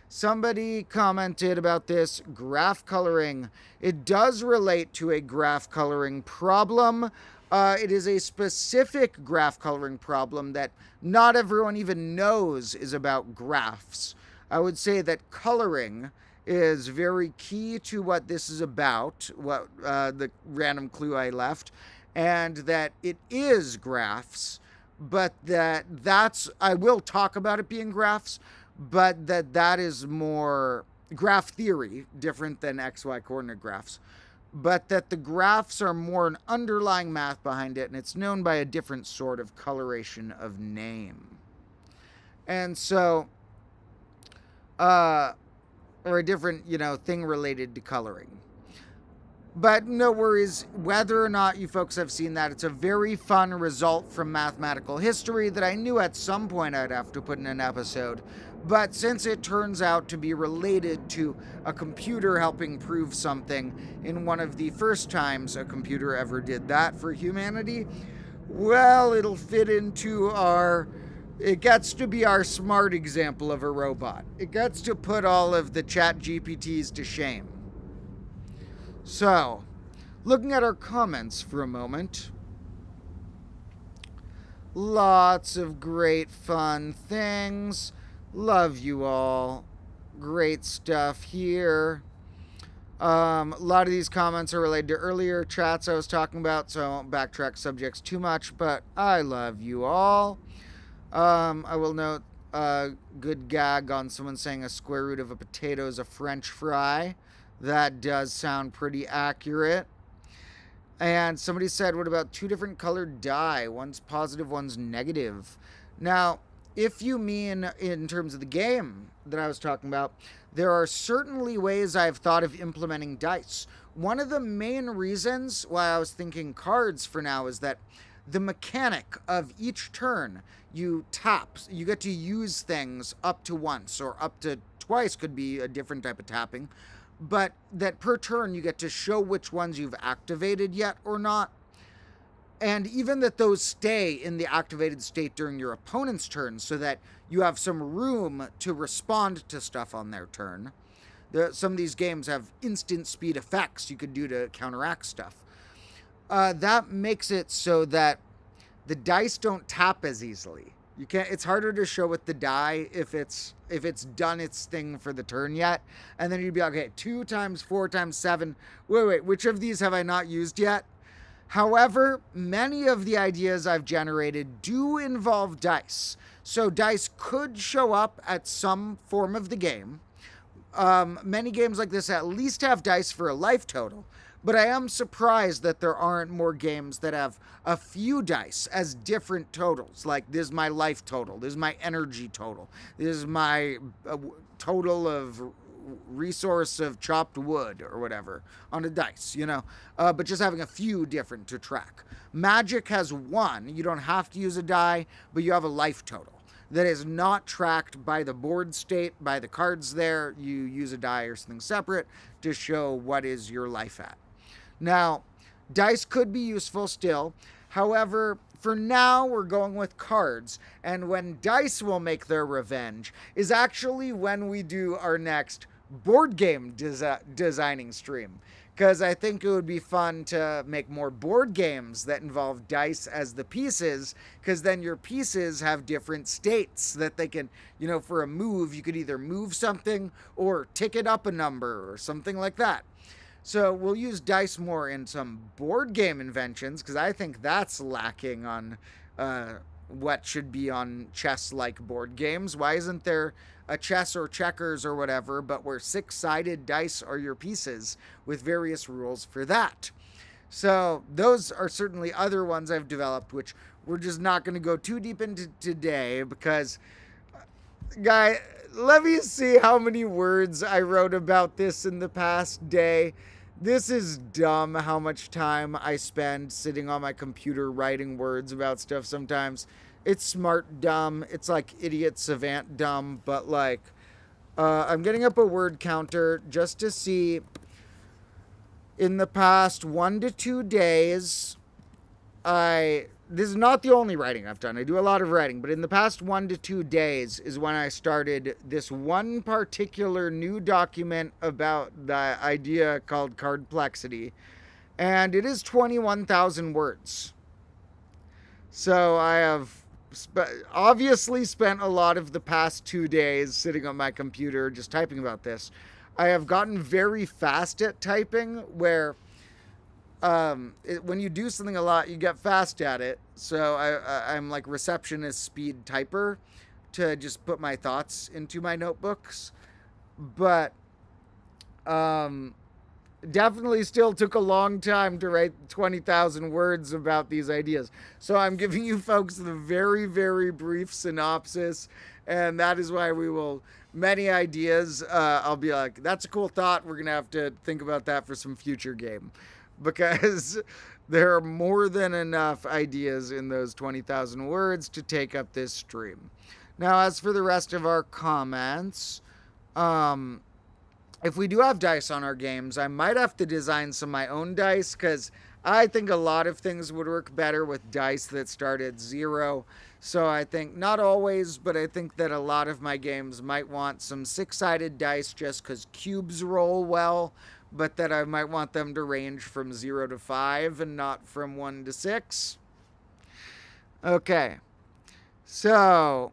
Somebody commented about this graph coloring. It does relate to a graph coloring problem. It is a specific graph coloring problem that not everyone even knows is about graphs. I would say that coloring is very key to what this is about, what the random clue I left, and that it is graphs, but that's, I will talk about it being graphs, but that is more graph theory, different than XY coordinate graphs. but that the graphs are more an underlying math behind it, and it's known by a different sort of coloration of name. And so, or a different, thing related to coloring. But no worries, whether or not you folks have seen that, it's a very fun result from mathematical history that I knew at some point I'd have to put in an episode. But since it turns out to be related to a computer helping prove something in one of the first times a computer ever did that for humanity, well, it'll fit into it gets to be our smart example of a robot. It gets to put all of the chat GPTs to shame. So, looking at our comments for a moment. Lots of great fun things. Love you all. Great stuff here. A lot of these comments are related to earlier chats I was talking about, so I won't backtrack subjects too much, but I love you all. I will note a good gag on someone saying a square root of a potato is a French fry. That does sound pretty accurate. And somebody said, what about two different colored dye? One's positive, one's negative. Now, if you mean in terms of the game that I was talking about, there are certainly ways I've thought of implementing dice. One of the main reasons why I was thinking cards for now is that the mechanic of each turn, you tap, you get to use things up to once or up to twice, could be a different type of tapping. But that per turn you get to show which ones you've activated yet or not. And even that those stay in the activated state during your opponent's turn so that you have some room to respond to stuff on their turn. Some of these games have instant speed effects you could do to counteract stuff. That makes it so that the dice don't tap as easily. You can't. It's harder to show with the die if it's done its thing for the turn yet, and then you'd be like, okay, 2 times 4 times 7. Wait, which of these have I not used yet? However, many of the ideas I've generated do involve dice, so dice could show up at some form of the game. Many games like this at least have dice for a life total. But I am surprised that there aren't more games that have a few dice as different totals. Like, this is my life total. This is my energy total. This is my total of resource of chopped wood or whatever on a dice, But just having a few different to track. Magic has 1. You don't have to use a die, but you have a life total that is not tracked by the board state, by the cards there. You use a die or something separate to show what is your life at. Now, dice could be useful still. However, for now, we're going with cards. And when dice will make their revenge is actually when we do our next board game designing stream. Because I think it would be fun to make more board games that involve dice as the pieces. Because then your pieces have different states that they can, for a move, you could either move something or tick it up a number or something like that. So we'll use dice more in some board game inventions, because I think that's lacking on what should be on chess-like board games. Why isn't there a chess or checkers or whatever, but where 6-sided dice are your pieces with various rules for that? So those are certainly other ones I've developed, which we're just not going to go too deep into today, because, guy, let me see how many words I wrote about this in the past day. This is dumb how much time I spend sitting on my computer writing words about stuff sometimes. It's smart dumb. It's like idiot savant dumb, but I'm getting up a word counter just to see in the past 1 to 2 days, this is not the only writing I've done. I do a lot of writing, but in the past 1 to 2 days is when I started this one particular new document about the idea called cardplexity, and it is 21,000 words. So I have obviously spent a lot of the past 2 days sitting on my computer just typing about this. I have gotten very fast at typing, where when you do something a lot, you get fast at it. So I'm like receptionist speed typer to just put my thoughts into my notebooks. But definitely still took a long time to write 20,000 words about these ideas. So I'm giving you folks the very, very brief synopsis, and that is why we will, many ideas, I'll be like, that's a cool thought. We're going to have to think about that for some future game, because there are more than enough ideas in those 20,000 words to take up this stream. Now, as for the rest of our comments, if we do have dice on our games, I might have to design some of my own dice, because I think a lot of things would work better with dice that start at 0. So I think, not always, but I think that a lot of my games might want some 6-sided dice just because cubes roll well, but that I might want them to range from 0 to 5 and not from 1 to 6. Okay, so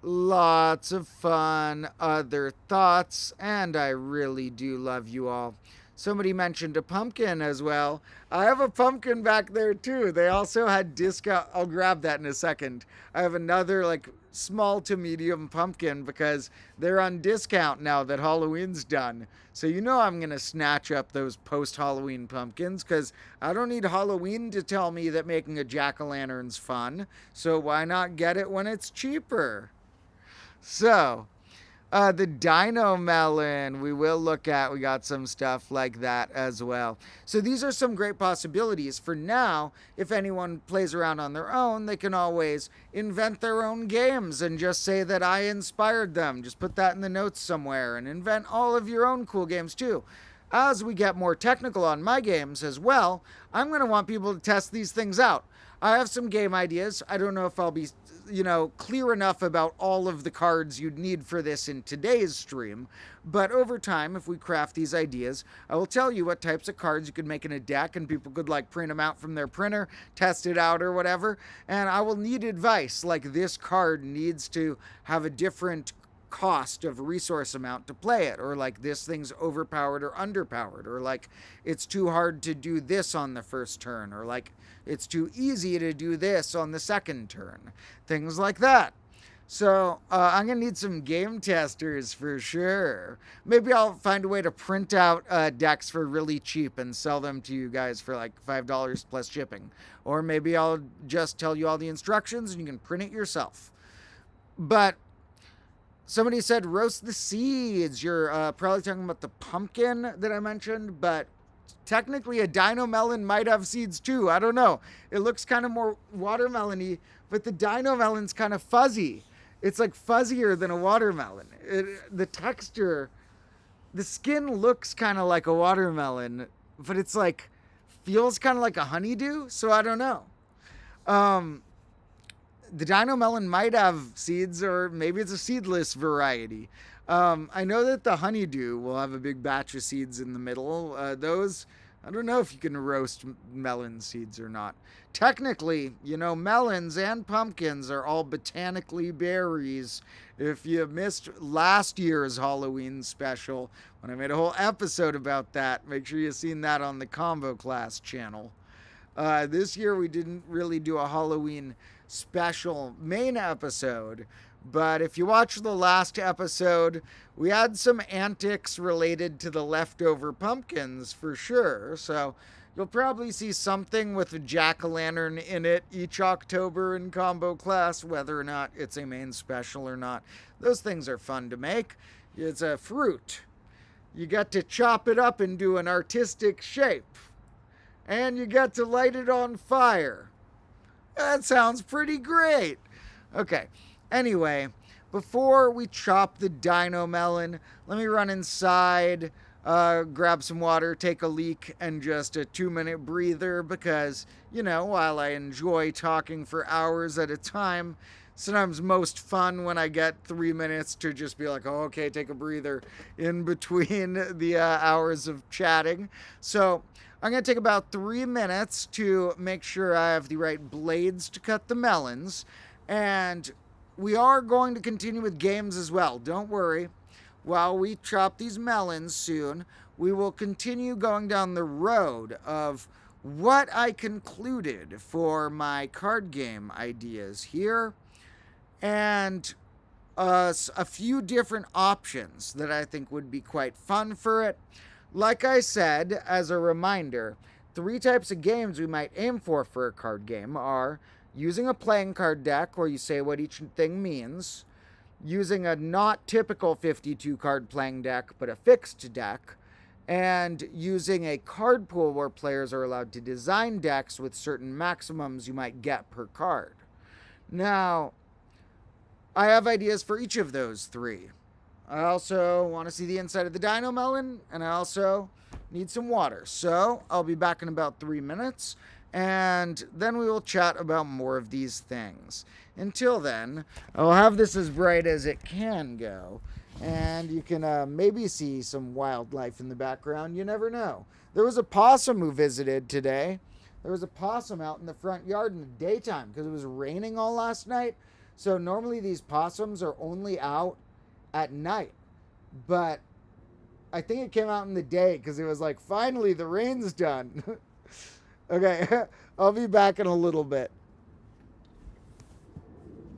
lots of fun other thoughts, and I really do love you all. Somebody mentioned a pumpkin as well. I have a pumpkin back there too. They also had discount. I'll grab that in a second. I have another like small to medium pumpkin because they're on discount now that Halloween's done. So you know I'm going to snatch up those post-Halloween pumpkins because I don't need Halloween to tell me that making a jack-o'-lantern's fun. So why not get it when it's cheaper? So, the dino melon we will look at. We got some stuff like that as well. So these are some great possibilities. For now, if anyone plays around on their own, they can always invent their own games and just say that I inspired them. Just put that in the notes somewhere and invent all of your own cool games too. As we get more technical on my games as well, I'm going to want people to test these things out. I have some game ideas. I don't know if I'll be, clear enough about all of the cards you'd need for this in today's stream. But over time, if we craft these ideas, I will tell you what types of cards you could make in a deck, and people could print them out from their printer, test it out or whatever. And I will need advice, like this card needs to have a different cost of resource amount to play it, or this thing's overpowered or underpowered, or it's too hard to do this on the first turn, or it's too easy to do this on the second turn. Things like that. So I'm going to need some game testers for sure. Maybe I'll find a way to print out decks for really cheap and sell them to you guys for $5 plus shipping. Or maybe I'll just tell you all the instructions and you can print it yourself. But somebody said roast the seeds. You're probably talking about the pumpkin that I mentioned, but technically a dino melon might have seeds too. I don't know. It looks kind of more watermelon-y, but the dino melon's kind of fuzzy. It's fuzzier than a watermelon. The texture, the skin looks kind of like a watermelon, but it's feels kind of like a honeydew. So I don't know. The dino melon might have seeds, or maybe it's a seedless variety. I know that the honeydew will have a big batch of seeds in the middle. Those, I don't know if you can roast melon seeds or not. Technically, melons and pumpkins are all botanically berries. If you missed last year's Halloween special, when I made a whole episode about that, make sure you've seen that on the Combo Class channel. This year we didn't really do a Halloween special main episode, but if you watch the last episode, we had some antics related to the leftover pumpkins for sure. So you'll probably see something with a jack-o'-lantern in it each October in Combo Class, whether or not it's a main special or not. Those things are fun to make. It's a fruit. You get to chop it up into an artistic shape, and you get to light it on fire. That sounds pretty great. Okay. Anyway, before we chop the dino melon, let me run inside, grab some water, take a leak, and just a 2-minute breather because, while I enjoy talking for hours at a time, sometimes most fun when I get 3 minutes to just be like, oh, okay, take a breather in between the hours of chatting. So I'm going to take about 3 minutes to make sure I have the right blades to cut the melons, and we are going to continue with games as well. Don't worry. While we chop these melons soon, we will continue going down the road of what I concluded for my card game ideas here, and a few different options that I think would be quite fun for it. like I said, as a reminder, 3 types of games we might aim for a card game are using a playing card deck where you say what each thing means, using a not typical 52 card playing deck but a fixed deck, and using a card pool where players are allowed to design decks with certain maximums you might get per card. Now, I have ideas for each of those 3. I also want to see the inside of the dino melon, and I also need some water. So I'll be back in about 3 minutes, and then we will chat about more of these things. Until then, I'll have this as bright as it can go, and you can maybe see some wildlife in the background. You never know. There was a possum who visited today. There was a possum out in the front yard in the daytime because it was raining all last night. So normally these possums are only out at night, but I think it came out in the day because it was like, finally the rain's done. Okay, I'll be back in a little bit.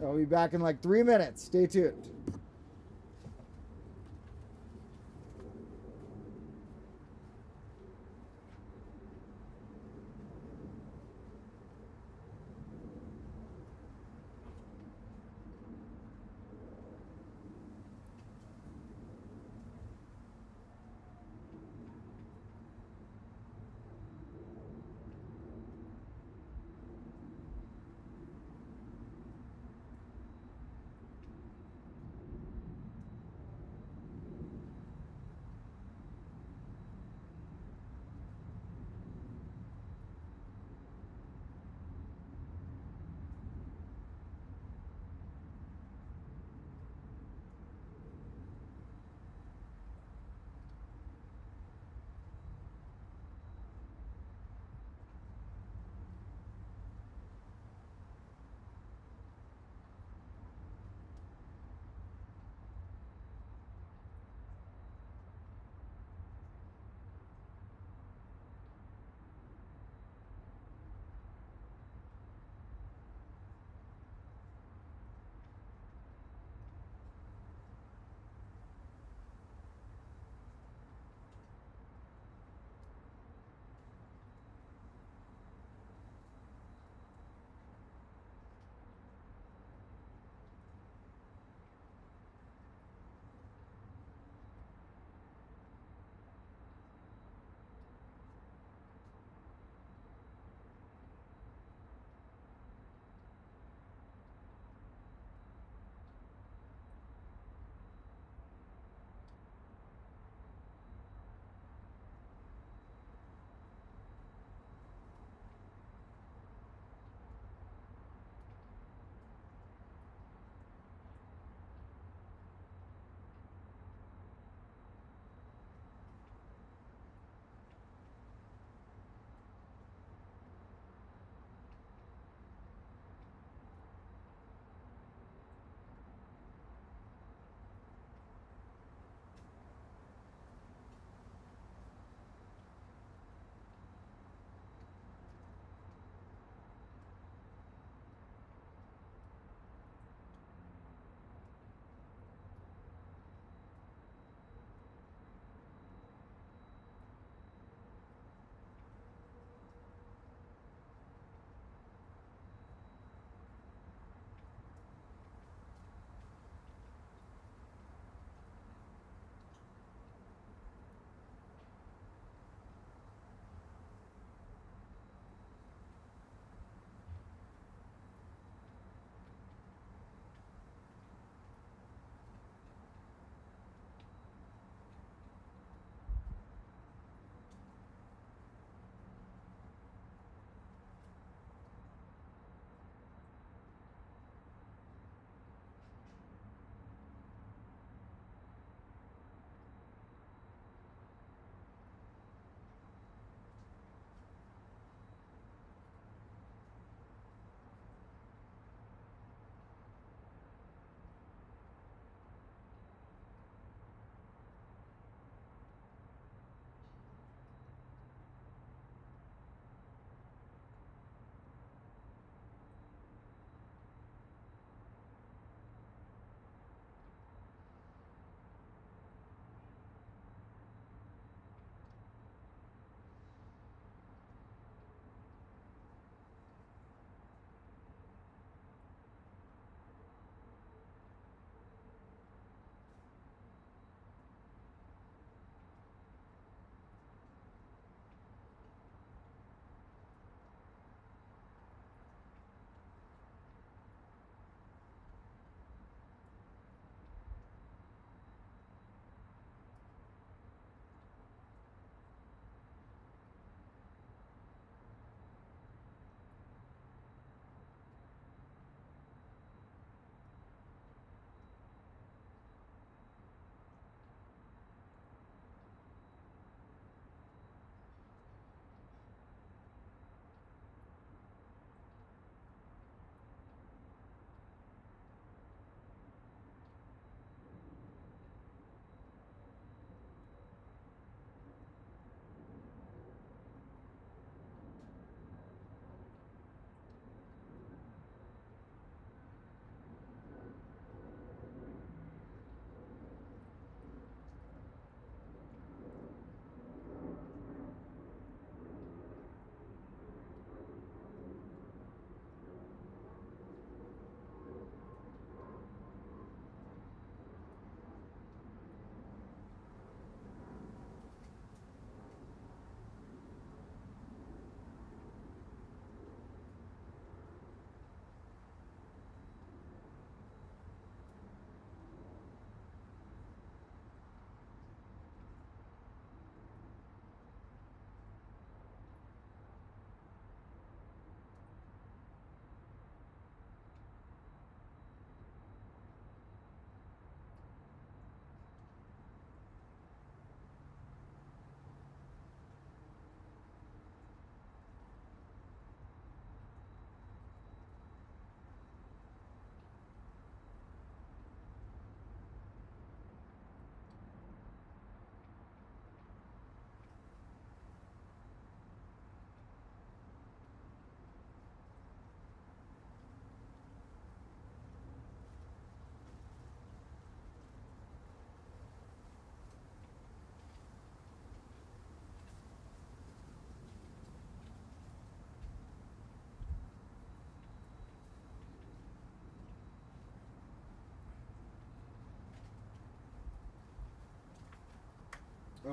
I'll be back in like 3 minutes. Stay tuned.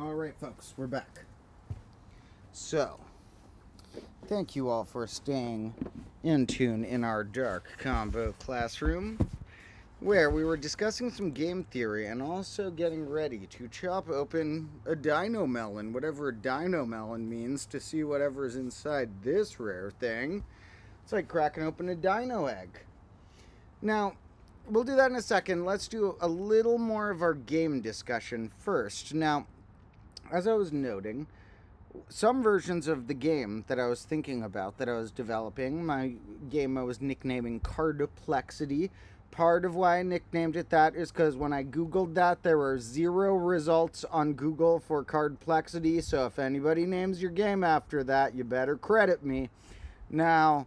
All right, folks, we're back. So, thank you all for staying in tune in our dark combo classroom, where we were discussing some game theory and also getting ready to chop open a dino melon, whatever a dino melon means, to see whatever's inside this rare thing. It's like cracking open a dino egg. Now, we'll do that in a second. Let's do a little more of our game discussion first. Now, as I was noting, some versions of the game that I was thinking about, that I was developing, my game I was nicknaming Cardplexity. Part of why I nicknamed it that is because when I Googled that, there were 0 results on Google for Cardplexity, so if anybody names your game after that, you better credit me. Now,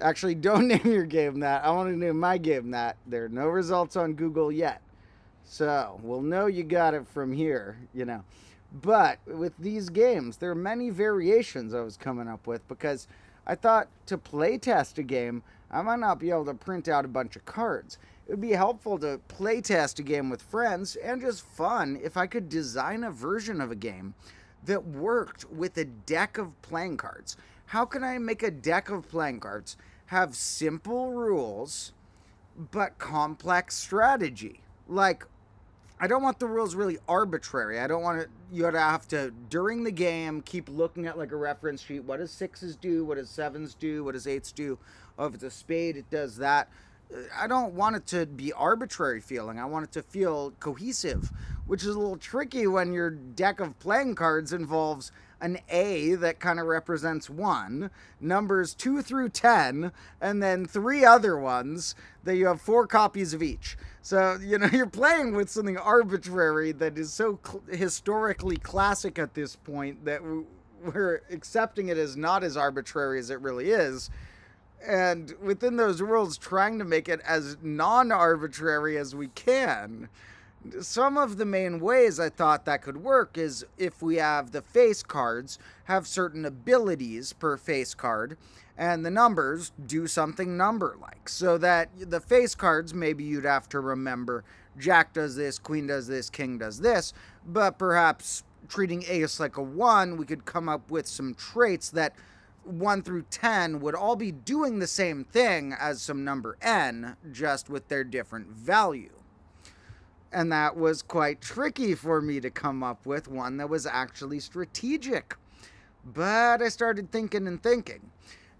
actually, don't name your game that. I want to name my game that. There are no results on Google yet. So, we'll know you got it from here, you know. But with these games, there are many variations I was coming up with because I thought to play test a game, I might not be able to print out a bunch of cards. It would be helpful to play test a game with friends and just fun if I could design a version of a game that worked with a deck of playing cards. How can I make a deck of playing cards have simple rules but complex strategy? Like, I don't want the rules really arbitrary. I don't want you to have to, during the game, keep looking at like a reference sheet. What does 6s do? What does 7s do? What does 8s do? Oh, if it's a spade, it does that. I don't want it to be arbitrary feeling. I want it to feel cohesive, which is a little tricky when your deck of playing cards involves an A that kind of represents 1, numbers 2 through 10, and then 3 other ones that you have 4 copies of each. So, you know, you're playing with something arbitrary that is so historically classic at this point that we're accepting it as not as arbitrary as it really is. And within those rules, trying to make it as non-arbitrary as we can. Some of the main ways I thought that could work is if we have the face cards have certain abilities per face card, and the numbers do something number-like. So that the face cards, maybe you'd have to remember Jack does this, Queen does this, King does this, but perhaps treating Ace like a 1, we could come up with some traits that 1 through 10 would all be doing the same thing as some number N, just with their different value. And that was quite tricky for me to come up with one that was actually strategic. But I started thinking and thinking.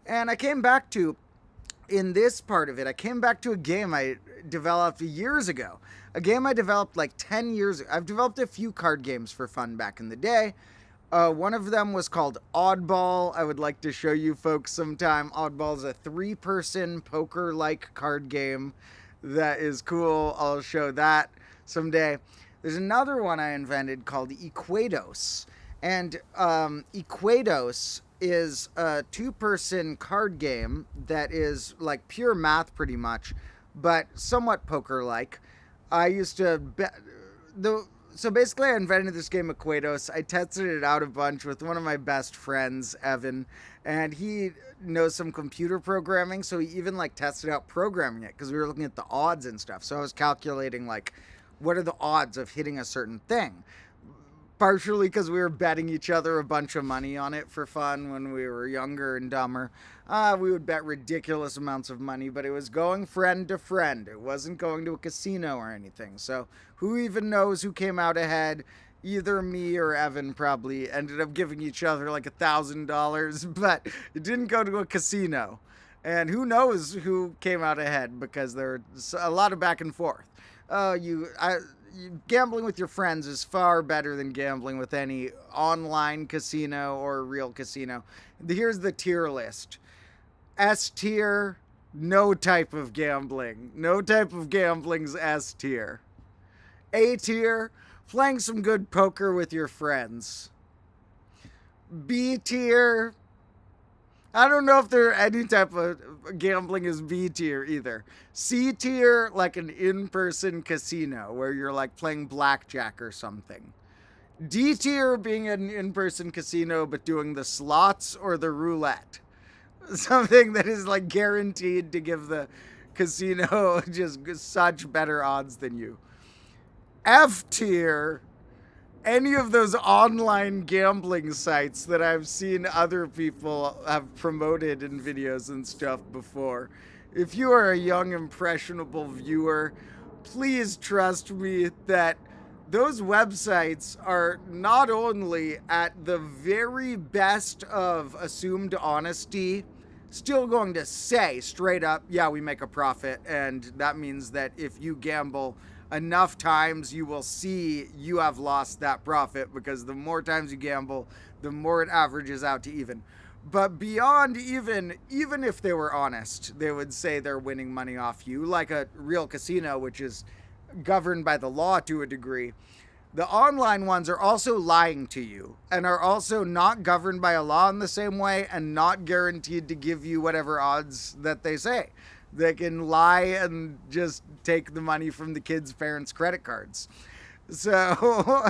And I came back to, in this part of it, I came back to a game I developed years ago. A game I developed like 10 years ago. I've developed a few card games for fun back in the day. One of them was called Oddball. I would like to show you folks sometime. Oddball is a 3-person poker-like card game that is cool. I'll show that someday. There's another one I invented called Equados. And Equados is a 2-person card game that is like pure math pretty much, but somewhat poker-like. I used to So basically, I invented this game, Equados. I tested it out a bunch with one of my best friends, Evan, and he knows some computer programming, so he even, like, tested out programming it, because we were looking at the odds and stuff. So I was calculating, like, what are the odds of hitting a certain thing? Partially because we were betting each other a bunch of money on it for fun when we were younger and dumber. We would bet ridiculous amounts of money, but it was going friend to friend. It wasn't going to a casino or anything. So who even knows who came out ahead? Either me or Evan probably ended up giving each other like $1,000, but it didn't go to a casino. And who knows who came out ahead, because there was a lot of back and forth. Gambling with your friends is far better than gambling with any online casino or real casino. Here's the tier list. S tier, no type of gambling. No type of gambling's S tier. A tier, playing some good poker with your friends. B tier, I don't know if there any type of gambling is B tier either. C tier, like an in-person casino where you're like playing blackjack or something. D tier being an in-person casino but doing the slots or the roulette. Something that is like guaranteed to give the casino just such better odds than you. F tier, any of those online gambling sites that I've seen other people have promoted in videos and stuff before. If you are a young, impressionable viewer, please trust me that those websites are not only at the very best of assumed honesty, still going to say straight up, yeah, we make a profit, and that means that if you gamble enough times, you will see you have lost that profit, because the more times you gamble, the more it averages out to even. But beyond even if they were honest, they would say they're winning money off you, like a real casino, which is governed by the law to a degree. The online ones are also lying to you and are also not governed by a law in the same way and not guaranteed to give you whatever odds that they say. They can lie and just take the money from the kids' parents' credit cards. So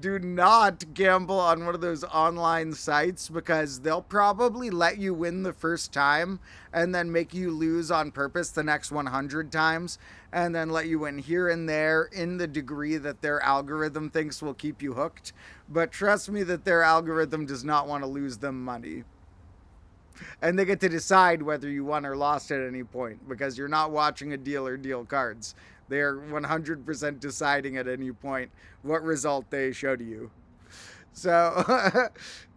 do not gamble on one of those online sites, because they'll probably let you win the first time and then make you lose on purpose the next 100 times, and then let you win here and there in the degree that their algorithm thinks will keep you hooked. But trust me that their algorithm does not want to lose them money. And they get to decide whether you won or lost at any point, because you're not watching a dealer deal cards. They are 100% deciding at any point what result they show to you. So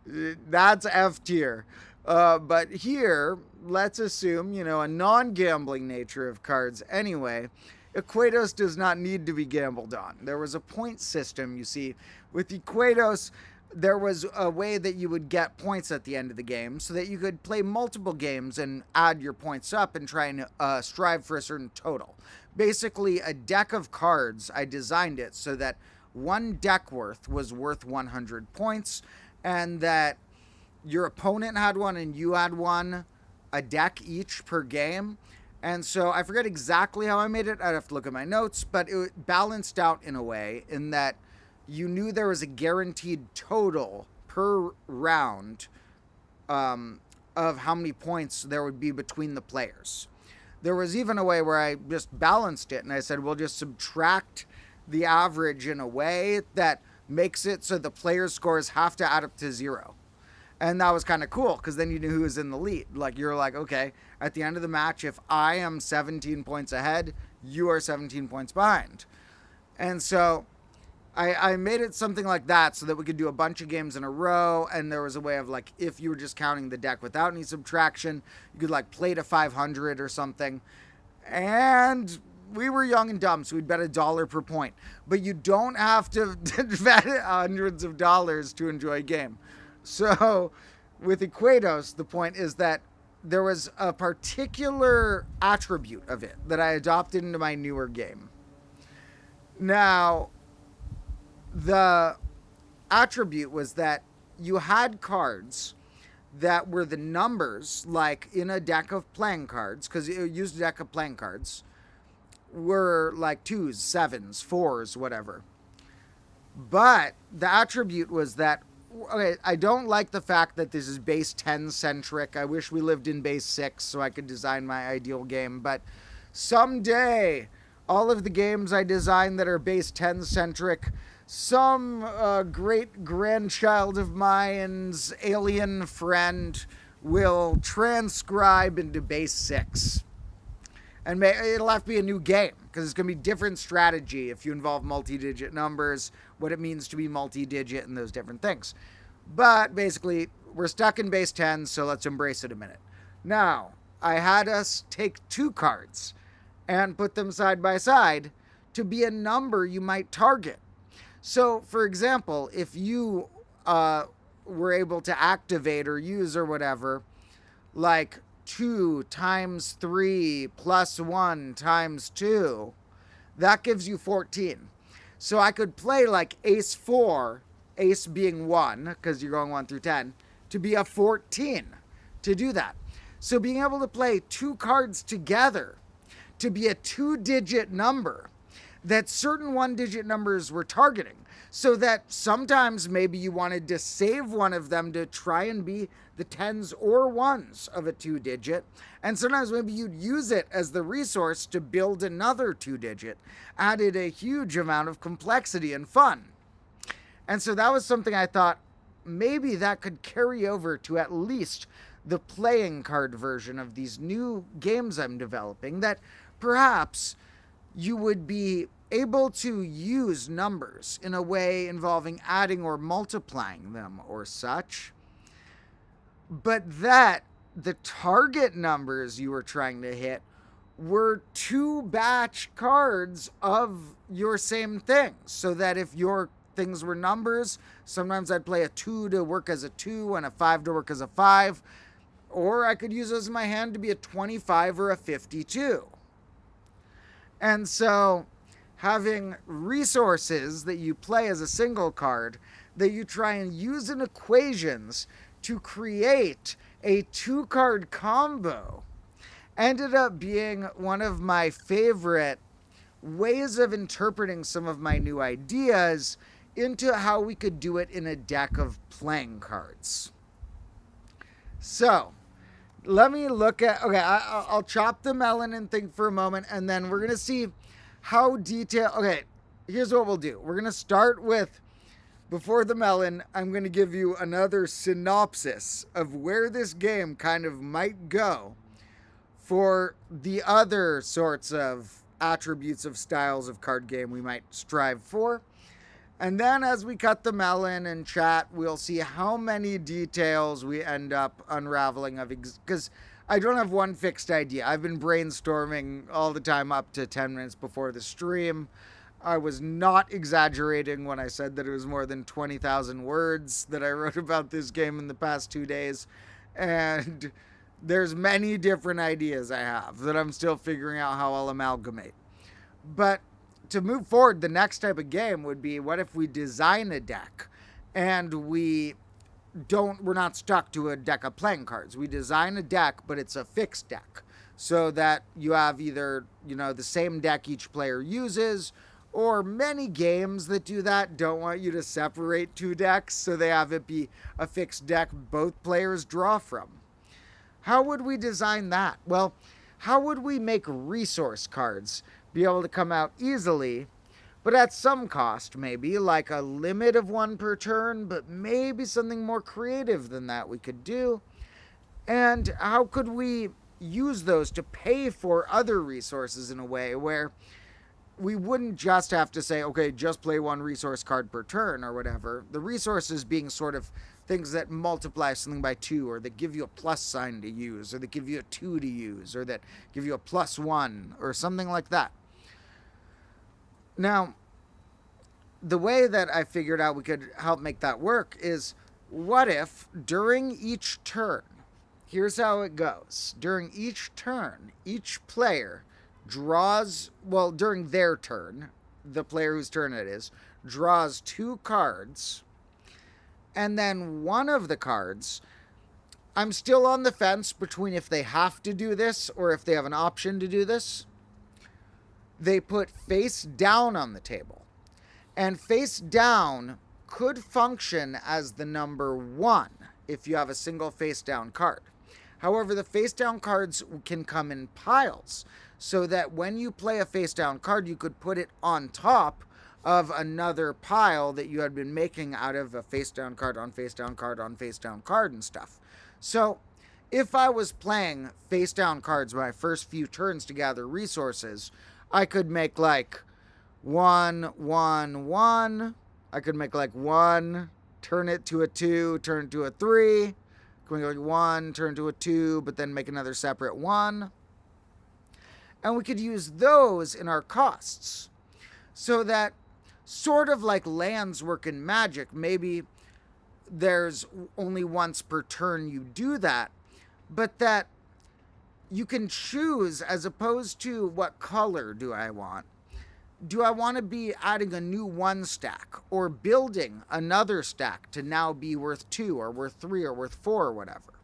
that's F tier. But here, let's assume, a non-gambling nature of cards anyway. Equatos does not need to be gambled on. There was a point system, you see. With Equatos, there was a way that you would get points at the end of the game so that you could play multiple games and add your points up and try and strive for a certain total. Basically, a deck of cards, I designed it so that one deck worth was worth 100 points, and that your opponent had one and you had one, a deck each per game. And so I forget exactly how I made it. I'd have to look at my notes, but it balanced out in a way in that you knew there was a guaranteed total per round of how many points there would be between the players. There was even a way where I just balanced it, and I said, we'll just subtract the average in a way that makes it so the players' scores have to add up to 0. And that was kind of cool, because then you knew who was in the lead. Like, you're like, okay, at the end of the match, if I am 17 points ahead, you are 17 points behind. And so I made it something like that so that we could do a bunch of games in a row, and there was a way of, like, if you were just counting the deck without any subtraction, you could, like, play to 500 or something. And we were young and dumb, so we'd bet $1 per point. But you don't have to bet hundreds of dollars to enjoy a game. So with Equatos, the point is that there was a particular attribute of it that I adopted into my newer game. Now, the attribute was that you had cards that were the numbers, like in a deck of playing cards, because you used a deck of playing cards, were like 2s, 7s, 4s, whatever. But the attribute was that, okay, I don't like the fact that this is base 10 centric. I wish we lived in base 6 so I could design my ideal game. But someday, all of the games I design that are base 10 centric, some great grandchild of mine's alien friend will transcribe into base 6. And it'll have to be a new game, because it's going to be different strategy if you involve multi-digit numbers, what it means to be multi-digit, and those different things. But basically, we're stuck in base 10, so let's embrace it a minute. Now, I had us take 2 cards and put them side by side to be a number you might target. So, for example, if you were able to activate or use or whatever, like 2 times 3 plus 1 times 2, that gives you 14. So I could play like ace 4, ace being 1, because you're going 1 through 10, to be a 14 to do that. So being able to play 2 cards together to be a 2-digit number that certain 1-digit numbers were targeting, so that sometimes maybe you wanted to save one of them to try and be the 10s or 1s of a 2-digit, and sometimes maybe you'd use it as the resource to build another 2-digit, added a huge amount of complexity and fun. And so that was something I thought maybe that could carry over to at least the playing card version of these new games I'm developing, that perhaps you would be able to use numbers in a way involving adding or multiplying them or such, but that the target numbers you were trying to hit were 2 batch cards of your same thing, so that if your things were numbers, sometimes I'd play a 2 to work as a 2 and a 5 to work as a 5, or I could use those in my hand to be a 25 or a 52. And so having resources that you play as a single card that you try and use in equations to create a 2-card combo ended up being one of my favorite ways of interpreting some of my new ideas into how we could do it in a deck of playing cards. So, let me look at... Okay, I'll chop the melon and think for a moment, and then we're going to see how detailed... Okay, here's what we'll do. We're going to start with, before the melon, I'm going to give you another synopsis of where this game kind of might go for the other sorts of attributes of styles of card game we might strive for. And then as we cut the melon and chat, we'll see how many details we end up unraveling of, because I don't have one fixed idea. I've been brainstorming all the time up to 10 minutes before the stream. I was not exaggerating when I said that it was more than 20,000 words that I wrote about this game in the past 2 days. And there's many different ideas I have that I'm still figuring out how I'll amalgamate. But to move forward, the next type of game would be, what if we design a deck and we're not stuck to a deck of playing cards. We design a deck, but it's a fixed deck, so that you have either, the same deck each player uses, or many games that do that don't want you to separate 2 decks, so they have it be a fixed deck both players draw from. How would we design that? Well, how would we make resource cards be able to come out easily, but at some cost, maybe, like a limit of 1 per turn, but maybe something more creative than that we could do? And how could we use those to pay for other resources in a way where we wouldn't just have to say, okay, just play 1 resource card per turn or whatever. The resources being sort of things that multiply something by 2, or that give you a plus sign to use, or that give you a 2 to use, or that give you a +1, or something like that. Now, the way that I figured out we could help make that work is, what if during each turn, here's how it goes. During each turn, each player draws, during their turn, the player whose turn it is, draws 2 cards, and then one of the cards, I'm still on the fence between if they have to do this or if they have an option to do this. They put face down on the table. And face down could function as the number 1 if you have a single face down card. However, the face down cards can come in piles, so that when you play a face down card, you could put it on top of another pile that you had been making out of a face down card on face down card on face down card and stuff. So if I was playing face down cards my first few turns to gather resources, I could make like 1, 1, 1. I could make like 1, turn it to a 2, turn it to a 3. Going like 1, turn to a 2, but then make another separate 1. And we could use those in our costs, so that, sort of like lands work in Magic, maybe there's only once per turn you do that, but that you can choose, as opposed to what color do I want. Do I want to be adding a new 1 stack, or building another stack to now be worth 2 or worth 3 or worth 4 or whatever?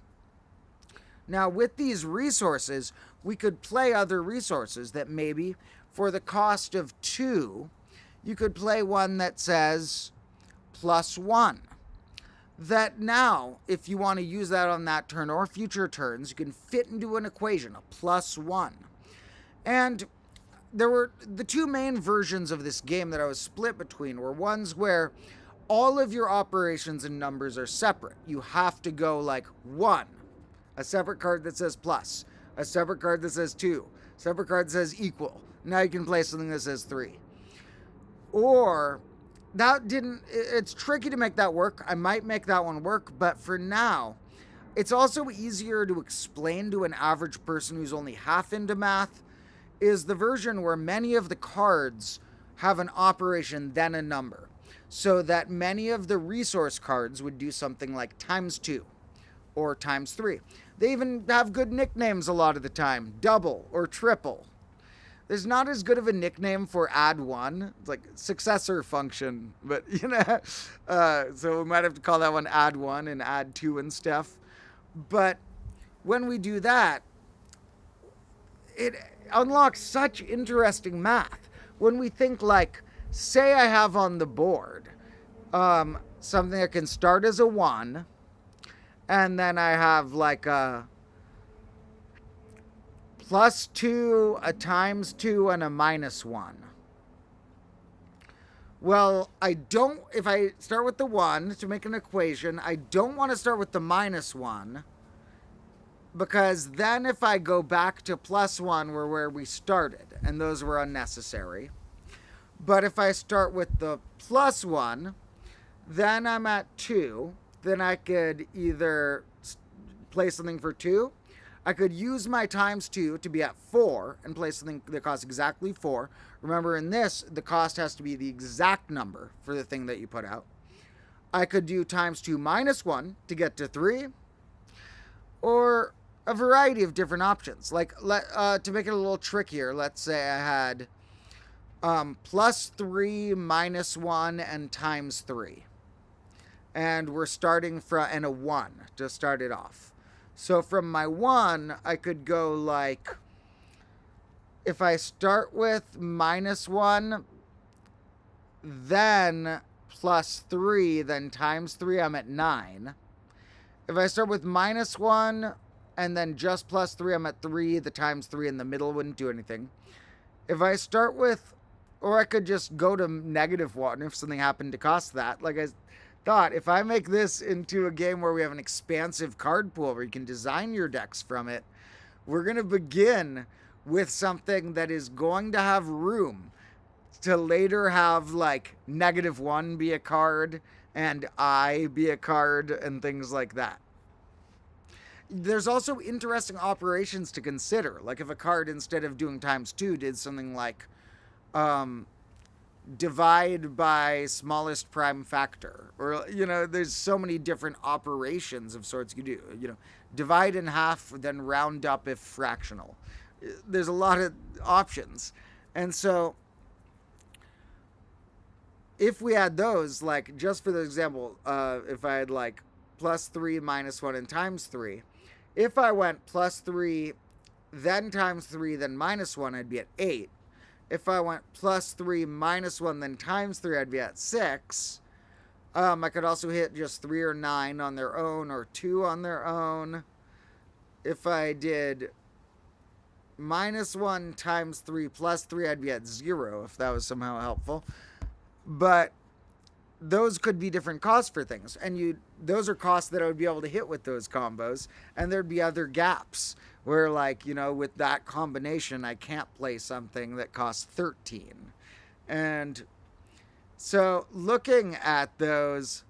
Now, with these resources, we could play other resources that maybe for the cost of 2, you could play one that says +1. That now, if you want to use that on that turn or future turns, you can fit into an equation, a +1. And there were the 2 main versions of this game that I was split between were ones where all of your operations and numbers are separate. You have to go like 1, a separate card that says plus, a separate card that says 2, separate card that says equal. Now you can play something that says 3. Or it's tricky to make that work. I might make that one work, but for now, it's also easier to explain to an average person who's only half into math, is the version where many of the cards have an operation, then a number. So that many of the resource cards would do something like ×2 or ×3. They even have good nicknames a lot of the time, double or triple. There's not as good of a nickname for add 1. It's like successor function, but so we might have to call that one add 1 and add 2 and stuff. But when we do that, it unlocks such interesting math. When we think like, say I have on the board something that can start as a 1, and then I have like a +2, a ×2, and a -1. Well, if I start with the 1 to make an equation, I don't want to start with the -1, because then if I go back to +1, we're where we started, and those were unnecessary. But if I start with the +1, then I'm at 2. Then I could either play something for 2. I could use my ×2 to be at 4 and play something that costs exactly 4. Remember, in this, the cost has to be the exact number for the thing that you put out. I could do ×2 -1 to get to 3. Or a variety of different options. Like, to make it a little trickier, let's say I had +3, -1, and ×3. And we're starting and a 1 to start it off. So from my 1, I could go like, if I start with -1, then +3, then ×3, I'm at 9. If I start with -1, and then just +3, I'm at 3, the ×3 in the middle wouldn't do anything. If I start with, or I could just go to -1 if something happened to cost that. Like I thought, if I make this into a game where we have an expansive card pool where you can design your decks from it, we're going to begin with something that is going to have room to later have like -1 be a card and I be a card and things like that. There's also interesting operations to consider. Like if a card, instead of doing ×2, did something like divide by smallest prime factor, or there's so many different operations of sorts you do. Divide in half, then round up if fractional. There's a lot of options, and so if we had those, like just for the example, if I had like +3, -1, and ×3, if I went +3, then ×3, then -1, I'd be at 8. If I went +3, -1, then ×3, I'd be at 6. I could also hit just 3 or 9 on their own, or 2 on their own. If I did -1 ×3 +3, I'd be at 0, if that was somehow helpful. But those could be different costs for things, and those are costs that I would be able to hit with those combos, and there'd be other gaps where, like, with that combination, I can't play something that costs 13. And so looking at those,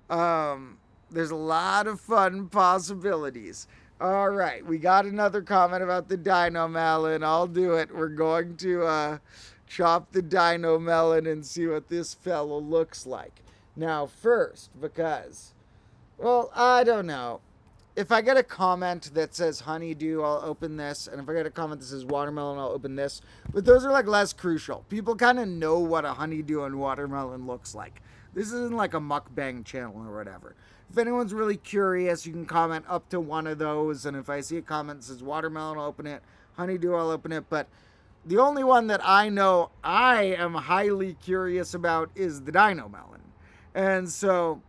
there's a lot of fun possibilities. All right, we got another comment about the dino melon. I'll do it. We're going to chop the dino melon and see what this fellow looks like. Now, first, because, well, I don't know. If I get a comment that says honeydew, I'll open this. And if I get a comment that says watermelon, I'll open this. But those are like less crucial. People kind of know what a honeydew and watermelon looks like. This isn't like a mukbang channel or whatever. If anyone's really curious, you can comment up to one of those. And if I see a comment that says watermelon, I'll open it. Honeydew, I'll open it. But the only one that I know I am highly curious about is the dino melon. And so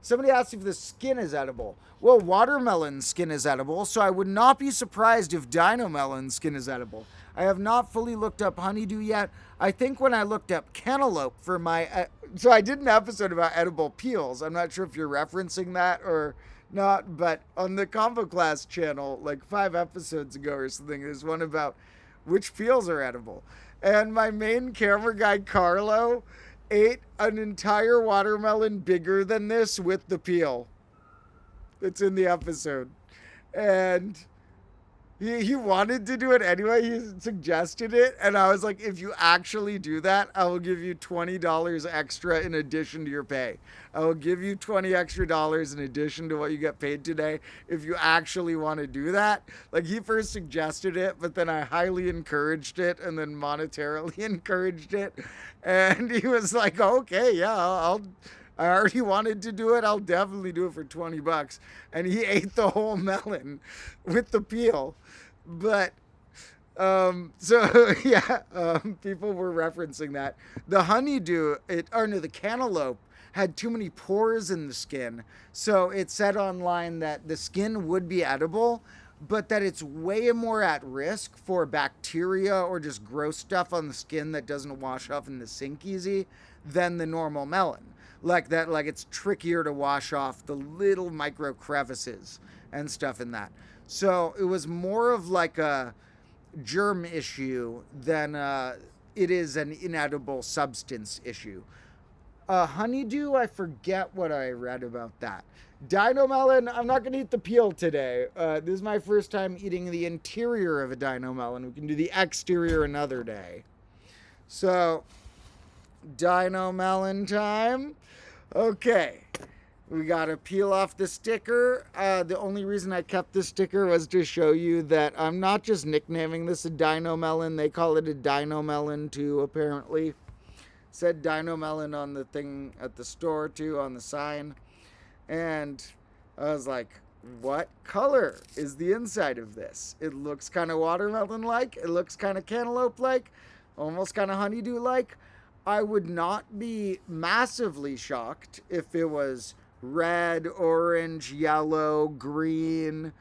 somebody asked if the skin is edible. Well, watermelon skin is edible, so I would not be surprised if dino melon skin is edible. I have not fully looked up honeydew yet. I think when I looked up cantaloupe for my... so I did an episode about edible peels. I'm not sure if you're referencing that or not, but on the Combo Class channel, like 5 episodes ago or something, there's one about which peels are edible. And my main camera guy, Carlo, ate an entire watermelon bigger than this with the peel. It's in the episode. And he wanted to do it anyway. He suggested it. And I was like, if you actually do that, I will give you $20 extra in addition to your pay. I will give you $20 extra in addition to what you get paid today if you actually want to do that. Like, he first suggested it, but then I highly encouraged it and then monetarily encouraged it. And he was like, okay, yeah, I already wanted to do it. I'll definitely do it for $20. And he ate the whole melon with the peel. But, people were referencing that. The honeydew, the cantaloupe had too many pores in the skin. So it said online that the skin would be edible, but that it's way more at risk for bacteria or just gross stuff on the skin that doesn't wash off in the sink easy than the normal melon. Like it's trickier to wash off the little micro crevices and stuff in that. So it was more of like a germ issue than it is an inedible substance issue. Honeydew, I forget what I read about that. Dino melon, I'm not going to eat the peel today. This is my first time eating the interior of a dino melon. We can do the exterior another day. So, dino melon time. Okay. We got to peel off the sticker. The only reason I kept the sticker was to show you that I'm not just nicknaming this a dino melon. They call it a dino melon too, apparently. Said dino melon on the thing at the store too, on the sign. And I was like, what color is the inside of this? It looks kind of watermelon-like. It looks kind of cantaloupe-like. Almost kind of honeydew-like. I would not be massively shocked if it was red, orange, yellow, green.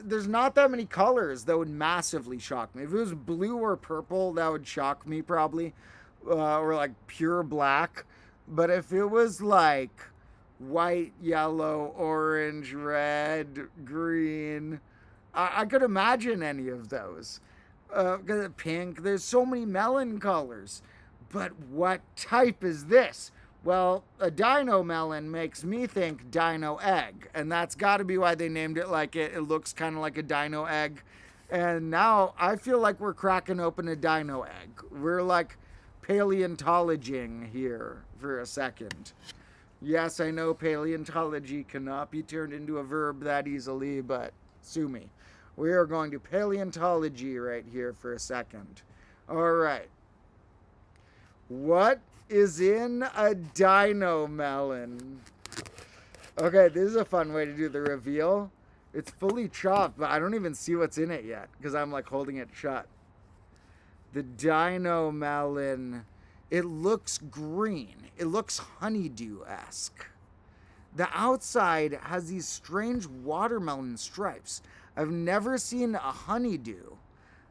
There's not that many colors that would massively shock me. If it was blue or purple, that would shock me probably. Or like pure black. But if it was like white, yellow, orange, red, green, I could imagine any of those. Pink, there's so many melon colors. But what type is this? Well, a dino melon makes me think dino egg. And that's got to be why they named it like it. It looks kind of like a dino egg. And now I feel like we're cracking open a dino egg. We're like paleontologing here for a second. Yes, I know paleontology cannot be turned into a verb that easily, but sue me. We are going to paleontology right here for a second. All right. What is in a dino melon? Okay, this is a fun way to do the reveal. It's fully chopped, but I don't even see what's in it yet because I'm like holding it shut. The dino melon, it looks green. It looks honeydew-esque. The outside has these strange watermelon stripes. I've never seen a honeydew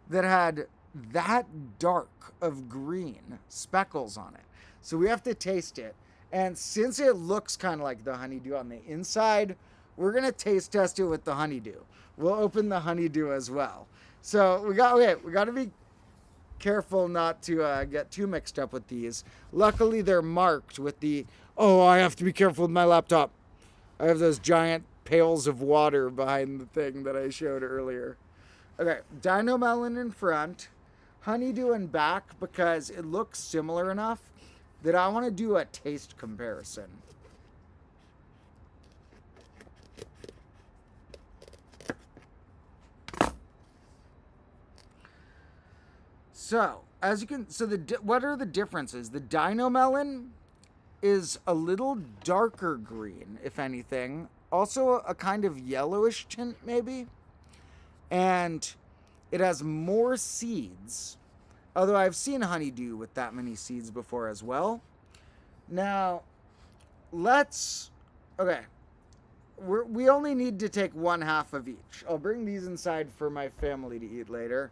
that had that dark of green speckles on it. So we have to taste it. And since it looks kind of like the honeydew on the inside, we're going to taste test it with the honeydew. We'll open the honeydew as well. So we got to be careful not to get too mixed up with these. Luckily, they're marked with the... Oh, I have to be careful with my laptop. I have those giant pails of water behind the thing that I showed earlier. Okay, dino melon in front, honeydew in back, because it looks similar enough that I want to do a taste comparison. So, as you can, what are the differences? The dino melon is a little darker green, if anything. Also a kind of yellowish tint, maybe. And it has more seeds. Although I've seen honeydew with that many seeds before as well. Now, we only need to take one half of each. I'll bring these inside for my family to eat later.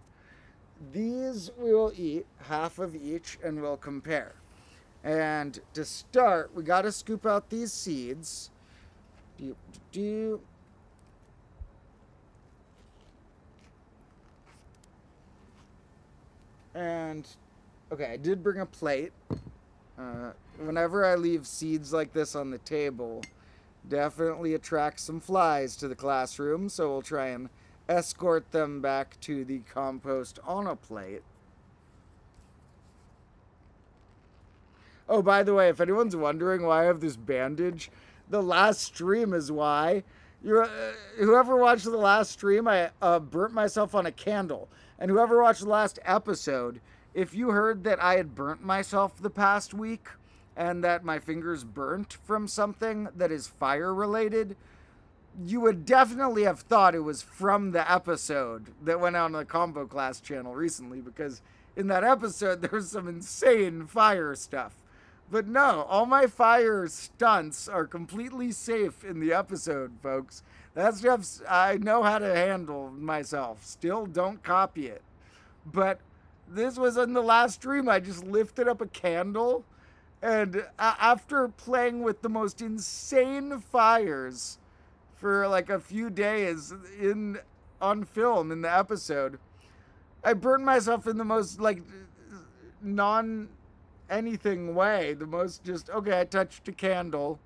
these we will eat, half of each, and we'll compare. And to start, we got to scoop out these seeds. And, okay, I did bring a plate. Whenever I leave seeds like this on the table, definitely attracts some flies to the classroom, so we'll try and escort them back to the compost on a plate. Oh, by the way, if anyone's wondering why I have this bandage, the last stream is why. Whoever watched the last stream, I burnt myself on a candle. And whoever watched the last episode, if you heard that I had burnt myself the past week and that my fingers burnt from something that is fire related, you would definitely have thought it was from the episode that went out on the Combo Class channel recently, because in that episode there was some insane fire stuff. But no, all my fire stunts are completely safe in the episode, folks. That stuff I know how to handle myself. Still, don't copy it. But this was in the last stream. I just lifted up a candle, and after playing with the most insane fires for like a few days on film in the episode, I burned myself in the most like non-anything way. The most just, okay, I touched a candle,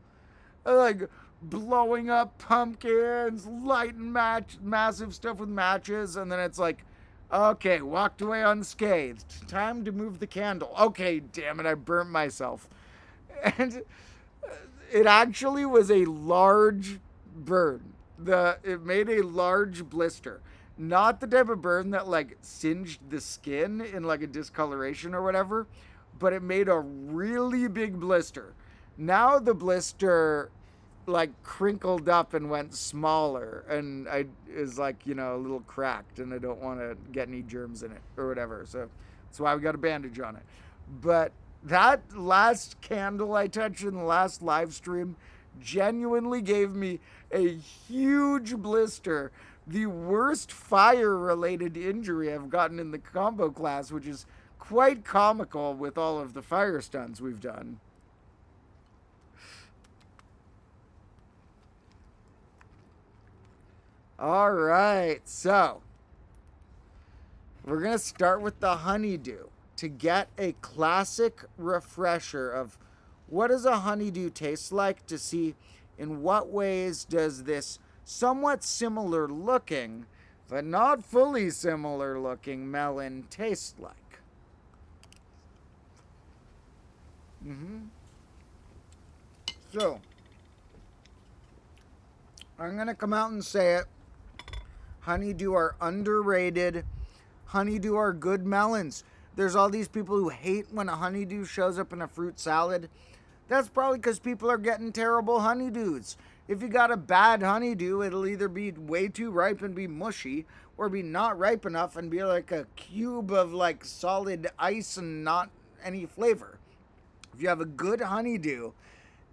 like blowing up pumpkins, lighting massive stuff with matches, and then it's like, okay, walked away unscathed. Time to move the candle. Okay, damn it, I burnt myself. And it actually was a large burn. It made a large blister. Not the type of burn that like singed the skin in like a discoloration or whatever, but it made a really big blister. Now the blister like crinkled up and went smaller, and is like, a little cracked, and I don't want to get any germs in it or whatever, so that's why we got a bandage on it. But that last candle I touched in the last live stream genuinely gave me a huge blister, the worst fire related injury I've gotten in the combo class, which is quite comical with all of the fire stunts we've done. All right, so we're going to start with the honeydew to get a classic refresher of what does a honeydew taste like, to see in what ways does this somewhat similar looking, but not fully similar looking melon taste like. So, I'm going to come out and say it. Honeydew are underrated. Honeydew are good melons. There's all these people who hate when a honeydew shows up in a fruit salad. That's probably because people are getting terrible honeydews. If you got a bad honeydew, it'll either be way too ripe and be mushy, or be not ripe enough and be like a cube of like solid ice and not any flavor. If you have a good honeydew,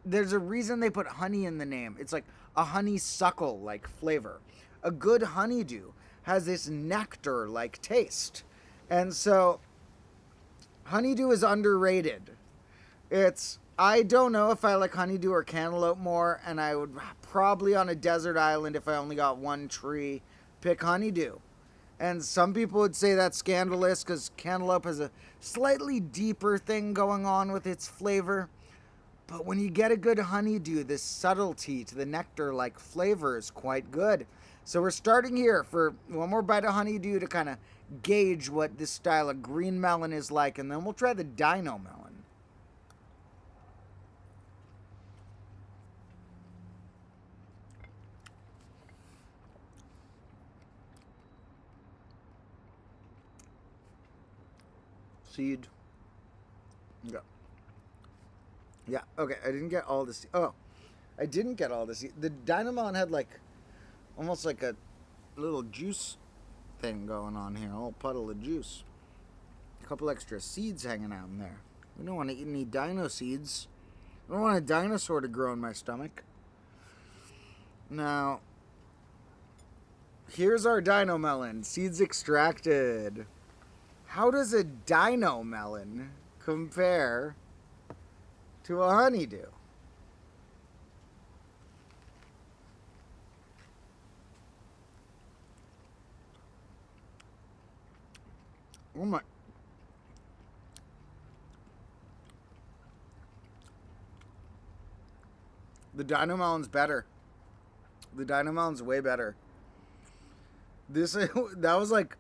there's a reason they put honey in the name. It's like a honeysuckle like flavor. A good honeydew has this nectar like taste. And so honeydew is underrated. I don't know if I like honeydew or cantaloupe more, and I would probably on a desert island, if I only got one tree, pick honeydew. And some people would say that's scandalous because cantaloupe has a slightly deeper thing going on with its flavor. But when you get a good honeydew, this subtlety to the nectar-like flavor is quite good. So we're starting here for one more bite of honeydew to kind of gauge what this style of green melon is like, and then we'll try the dino melon. Seed. Yeah, okay, I didn't get all the seed. Oh, I didn't get all the seed. The dino melon had like almost like a little juice thing going on here, a little puddle of juice. A couple extra seeds hanging out in there. We don't want to eat any dino seeds. I don't want a dinosaur to grow in my stomach. Now, here's our dino melon. Seeds extracted. How does a dino melon compare to a honeydew? Oh my. The dino melon's better. The dino melon's way better. That was like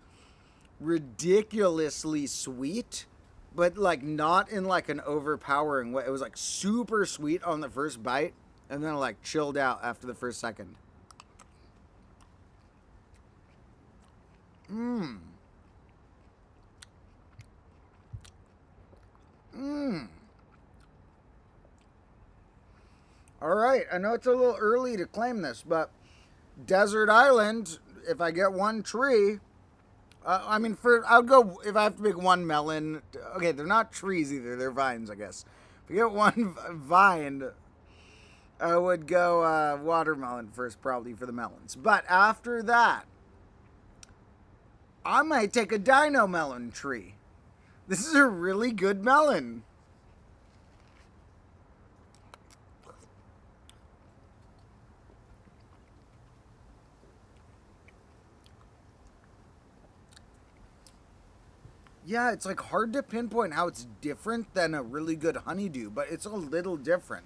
ridiculously sweet, but like not in like an overpowering way. It was like super sweet on the first bite, and then like chilled out after the first second. Mmm. Mmm. All right, I know it's a little early to claim this, but Desert Island, if I get one tree, I'll go, if I have to pick one melon, okay, they're not trees either, they're vines, I guess. If I get one vine, I would go watermelon first, probably, for the melons. But after that, I might take a dino melon tree. This is a really good melon. Yeah, it's like hard to pinpoint how it's different than a really good honeydew, but it's a little different.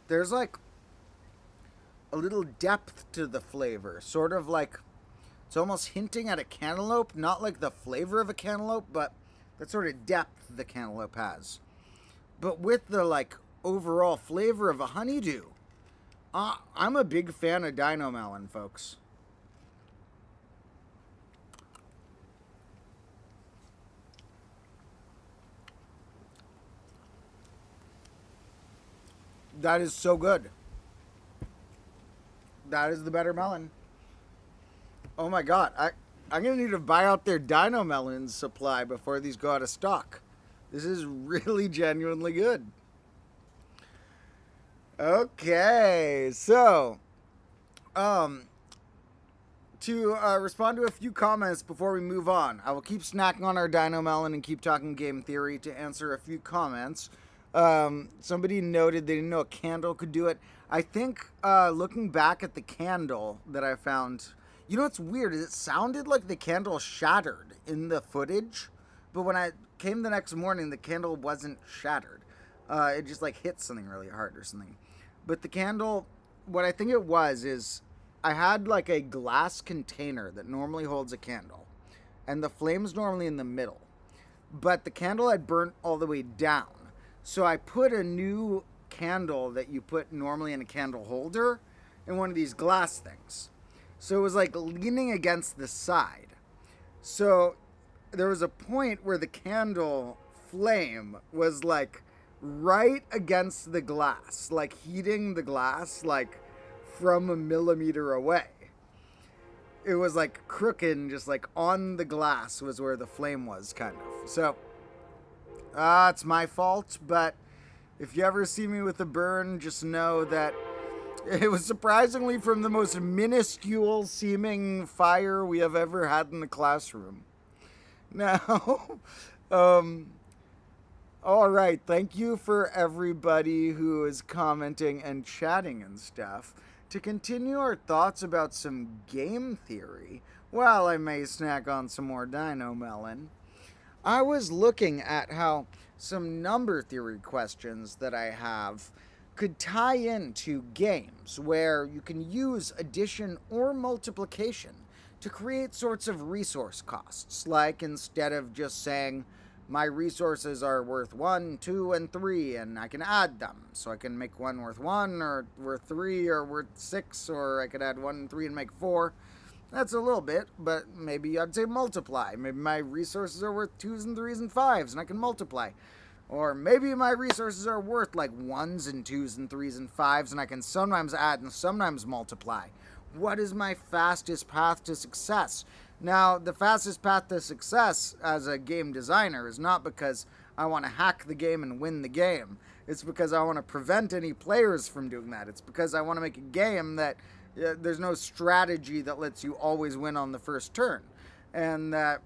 There's like a little depth to the flavor, sort of like it's almost hinting at a cantaloupe, not like the flavor of a cantaloupe, but that sort of depth the cantaloupe has. But with the like overall flavor of a honeydew. I'm a big fan of dino melon, folks. That is so good. That is the better melon. Oh my god, I'm gonna need to buy out their dino melon supply before these go out of stock. This is really genuinely good. Okay, so to respond to a few comments before we move on, I will keep snacking on our dino melon and keep talking game theory to answer a few comments. Somebody noted they didn't know a candle could do it. I think looking back at the candle that I found, you know what's weird is it sounded like the candle shattered in the footage, but when I came the next morning, the candle wasn't shattered. It just like hit something really hard or something. But the candle, what I think it was is I had like a glass container that normally holds a candle, and the flame's normally in the middle, but the candle had burnt all the way down. So I put a new candle that you put normally in a candle holder in one of these glass things. So it was like leaning against the side. So there was a point where the candle flame was like right against the glass, like heating the glass like from a millimeter away. It was like crooked and just like on the glass was where the flame was, kind of. So it's my fault, but if you ever see me with a burn, just know that it was surprisingly from the most minuscule seeming fire we have ever had in the classroom. Now, all right, thank you for everybody who is commenting and chatting and stuff. To continue our thoughts about some game theory, while I may snack on some more dino melon, I was looking at how some number theory questions that I have could tie into games where you can use addition or multiplication to create sorts of resource costs. Like instead of just saying my resources are worth 1, 2, and 3 and I can add them. So I can make one worth 1 or worth 3 or worth 6, or I could add 1 and 3 and make 4. That's a little bit, but maybe I'd say multiply. Maybe my resources are worth 2s and 3s and 5s, and I can multiply. Or maybe my resources are worth like 1s and 2s and 3s and 5s, and I can sometimes add and sometimes multiply. What is my fastest path to success? Now, the fastest path to success as a game designer is not because I want to hack the game and win the game. It's because I want to prevent any players from doing that. It's because I want to make a game that there's no strategy that lets you always win on the first turn. And that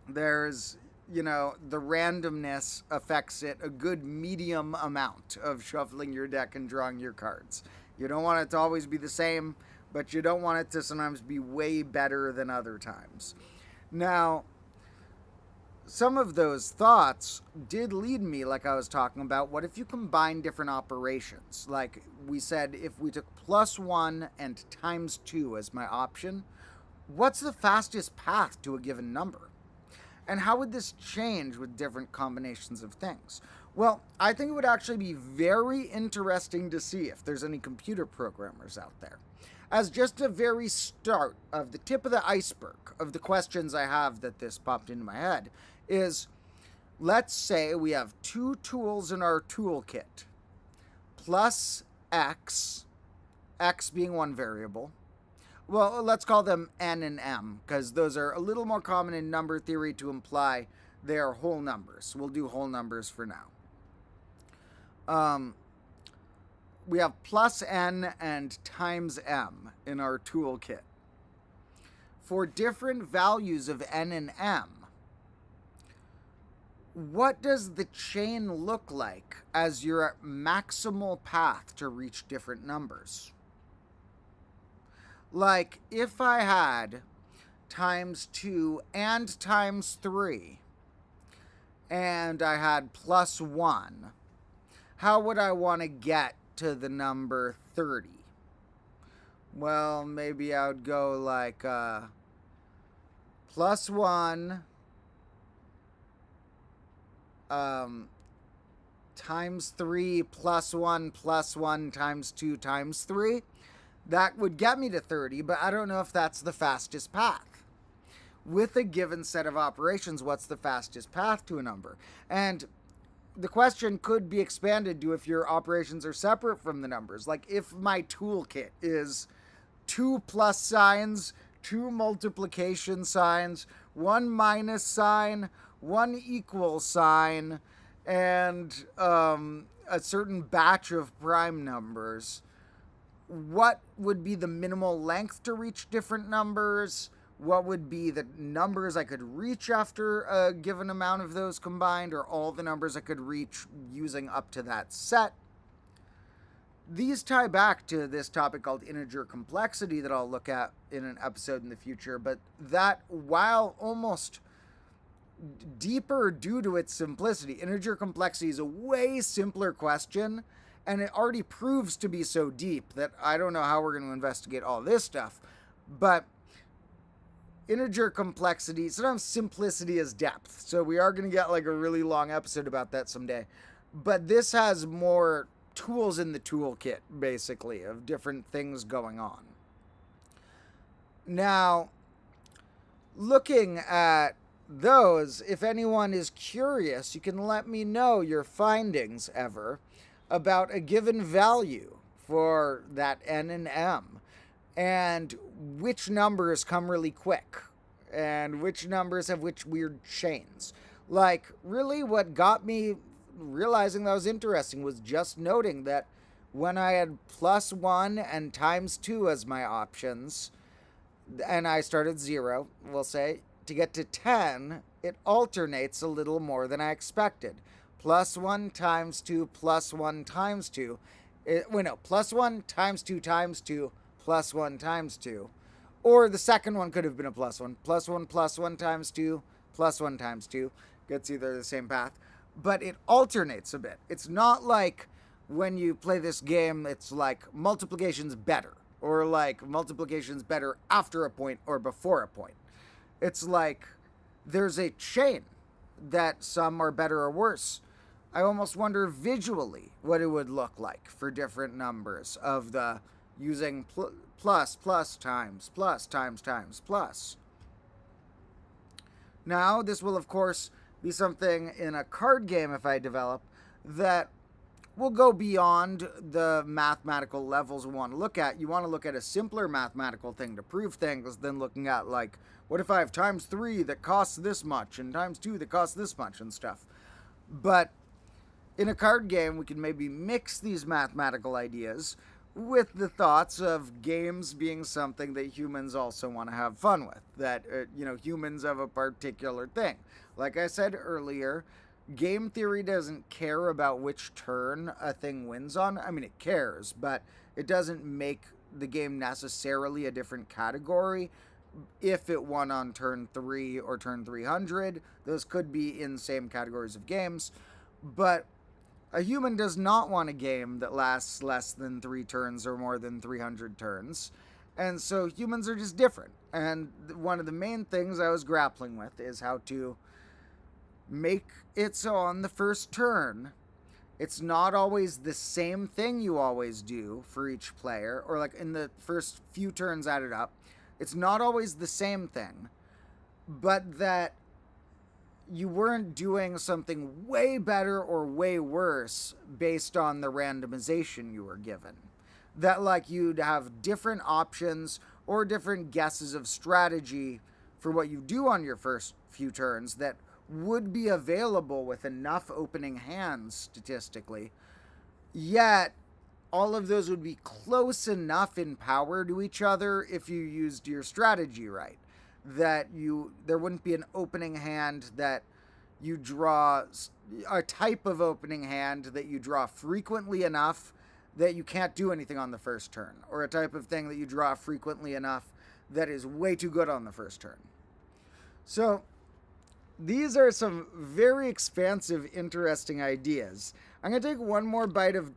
There's, the randomness affects it a good medium amount of shuffling your deck and drawing your cards. You don't want it to always be the same, but you don't want it to sometimes be way better than other times. Now, some of those thoughts did lead me, like I was talking about, what if you combine different operations? Like we said, if we took +1 and ×2 as my option, what's the fastest path to a given number? And how would this change with different combinations of things? Well, I think it would actually be very interesting to see if there's any computer programmers out there. As just a very start of the tip of the iceberg of the questions I have that this popped into my head is, let's say we have 2 tools in our toolkit, plus x, x being one variable. Well, let's call them n and m, because those are a little more common in number theory to imply they are whole numbers. We'll do whole numbers for now. We have plus n and times m in our toolkit. For different values of n and m, what does the chain look like as your maximal path to reach different numbers? Like, if I had ×2 and ×3, and I had +1, how would I want to get to the number 30? Well, maybe I would go like +1 ×3 +1 +1 ×2 ×3. That would get me to 30, but I don't know if that's the fastest path. With a given set of operations, what's the fastest path to a number? And the question could be expanded to if your operations are separate from the numbers. Like if my toolkit is 2 plus signs, 2 multiplication signs, 1 minus sign, 1 equal sign, and a certain batch of prime numbers, what would be the minimal length to reach different numbers? What would be the numbers I could reach after a given amount of those combined, or all the numbers I could reach using up to that set? These tie back to this topic called integer complexity that I'll look at in an episode in the future, but that, while almost deeper due to its simplicity, integer complexity is a way simpler question, and it already proves to be so deep that I don't know how we're going to investigate all this stuff. But integer complexity, sometimes simplicity is depth. So we are going to get like a really long episode about that someday. But this has more tools in the toolkit, basically, of different things going on. Now, looking at those, if anyone is curious, you can let me know your findings ever about a given value for that n and m, and which numbers come really quick, and which numbers have which weird chains. Like, really what got me realizing that was interesting was just noting that when I had +1 and ×2 as my options, and I started 0, we'll say, to get to 10, it alternates a little more than I expected. +1 ×2 +1 ×2. +1 ×2 ×2 +1 ×2. Or the second one could have been a +1. +1 +1 ×2 +1 ×2. Gets either the same path. But it alternates a bit. It's not like when you play this game, it's like multiplication's better. Or like multiplication's better after a point or before a point. It's like there's a chain that some are better or worse. I almost wonder visually what it would look like for different numbers of the using plus times plus times times plus. Now, this will of course be something in a card game if I develop that will go beyond the mathematical levels we want to look at. You want to look at a simpler mathematical thing to prove things than looking at like, what if I have ×3 that costs this much and ×2 that costs this much and stuff. But in a card game, we can maybe mix these mathematical ideas with the thoughts of games being something that humans also want to have fun with. That, humans have a particular thing. Like I said earlier, game theory doesn't care about which turn a thing wins on. I mean, it cares, but it doesn't make the game necessarily a different category if it won on turn 3 or turn 300. Those could be in same categories of games, but a human does not want a game that lasts less than 3 turns or more than 300 turns. And so humans are just different. And one of the main things I was grappling with is how to make it so on the first turn, it's not always the same thing you always do for each player, or like in the first few turns added up, it's not always the same thing, but that you weren't doing something way better or way worse based on the randomization you were given. That like you'd have different options or different guesses of strategy for what you do on your first few turns that would be available with enough opening hands statistically, yet all of those would be close enough in power to each other if you used your strategy right. That there wouldn't be an opening hand that you draw, a type of opening hand that you draw frequently enough that you can't do anything on the first turn, or a type of thing that you draw frequently enough that is way too good on the first turn. So these are some very expansive, interesting ideas. I'm going to take one more bite of,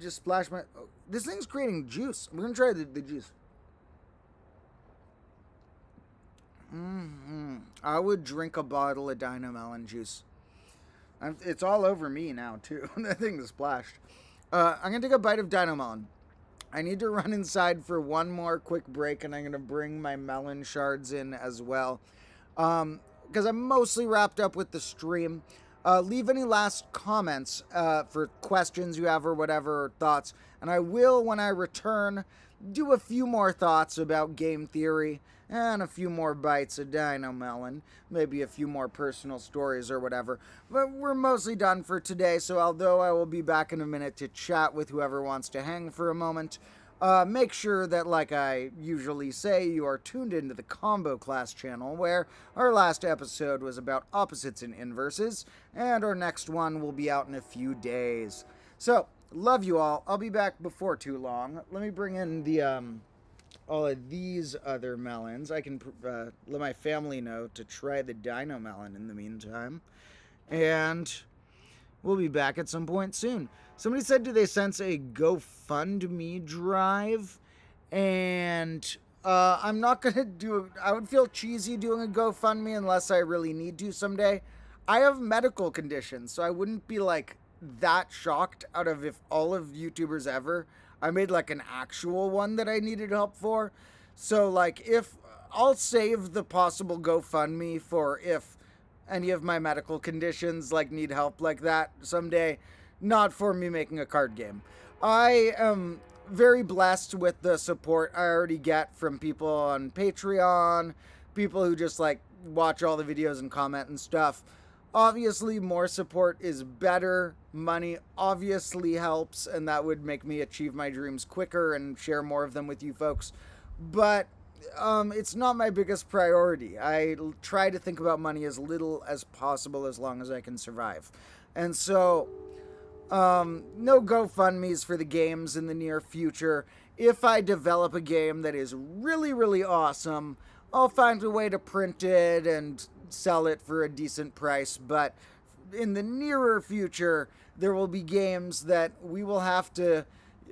just splash my, this thing's creating juice. I'm going to try the juice. I would drink a bottle of dino melon juice. It's all over me now, too. That thing is splashed. I'm going to take a bite of dino melon. I need to run inside for one more quick break, and I'm going to bring my melon shards in as well. Because I'm mostly wrapped up with the stream. Leave any last comments for questions you have or whatever, or thoughts. And I will, when I return, do a few more thoughts about game theory and a few more bites of dino melon. Maybe a few more personal stories or whatever. But we're mostly done for today, so although I will be back in a minute to chat with whoever wants to hang for a moment, make sure that, like I usually say, you are tuned into the Combo Class channel, where our last episode was about opposites and inverses, and our next one will be out in a few days. So, love you all. I'll be back before too long. Let me bring in the all of these other melons. I can let my family know to try the dino melon in the meantime. And we'll be back at some point soon. Somebody said, do they sense a GoFundMe drive? And I'm not going to do... I would feel cheesy doing a GoFundMe unless I really need to someday. I have medical conditions, so I wouldn't be, like, that shocked out of if all of YouTubers ever, I made, like, an actual one that I needed help for. So, like, if... I'll save the possible GoFundMe for if any of my medical conditions, like, need help like that someday. Not for me making a card game. I am very blessed with the support I already get from people on Patreon, people who just like watch all the videos and comment and stuff. Obviously, more support is better. Money obviously helps, and that would make me achieve my dreams quicker and share more of them with you folks. But it's not my biggest priority. I try to think about money as little as possible as long as I can survive. And so no GoFundMes for the games in the near future. If I develop a game that is really, really awesome, I'll find a way to print it and sell it for a decent price. But in the nearer future, there will be games that we will have to,